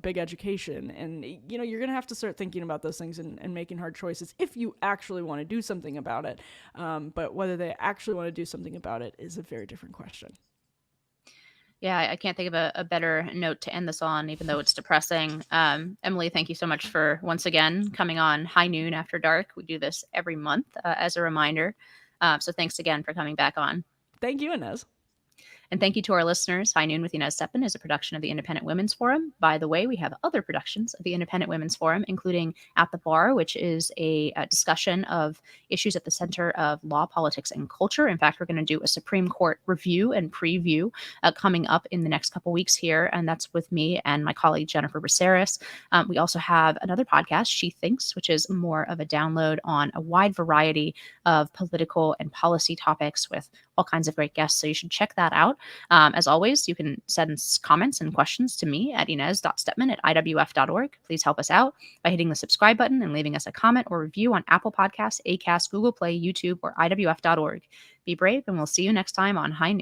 big education. And you're going to have to start thinking about those things and making hard choices if you actually want to do something about it. But whether they actually want to do something about it is a very different question. Yeah, I can't think of a better note to end this on, even though it's depressing. Emily, thank you so much for once again coming on High Noon After Dark. We do this every month as a reminder. So thanks again for coming back on. Thank you, Inez. And thank you to our listeners. High Noon with Inez Steppen is a production of the Independent Women's Forum. By the way, we have other productions of the Independent Women's Forum, including At the Bar, which is a discussion of issues at the center of law, politics, and culture. In fact, we're going to do a Supreme Court review and preview coming up in the next couple weeks here, and that's with me and my colleague Jennifer Braceras. We also have another podcast, She Thinks, which is more of a download on a wide variety of political and policy topics with all kinds of great guests, so you should check that out. As always, you can send comments and questions to me at inez.stepman@iwf.org. Please help us out by hitting the subscribe button and leaving us a comment or review on Apple Podcasts, Acast, Google Play, YouTube, or iwf.org. Be brave, and we'll see you next time on High Noon.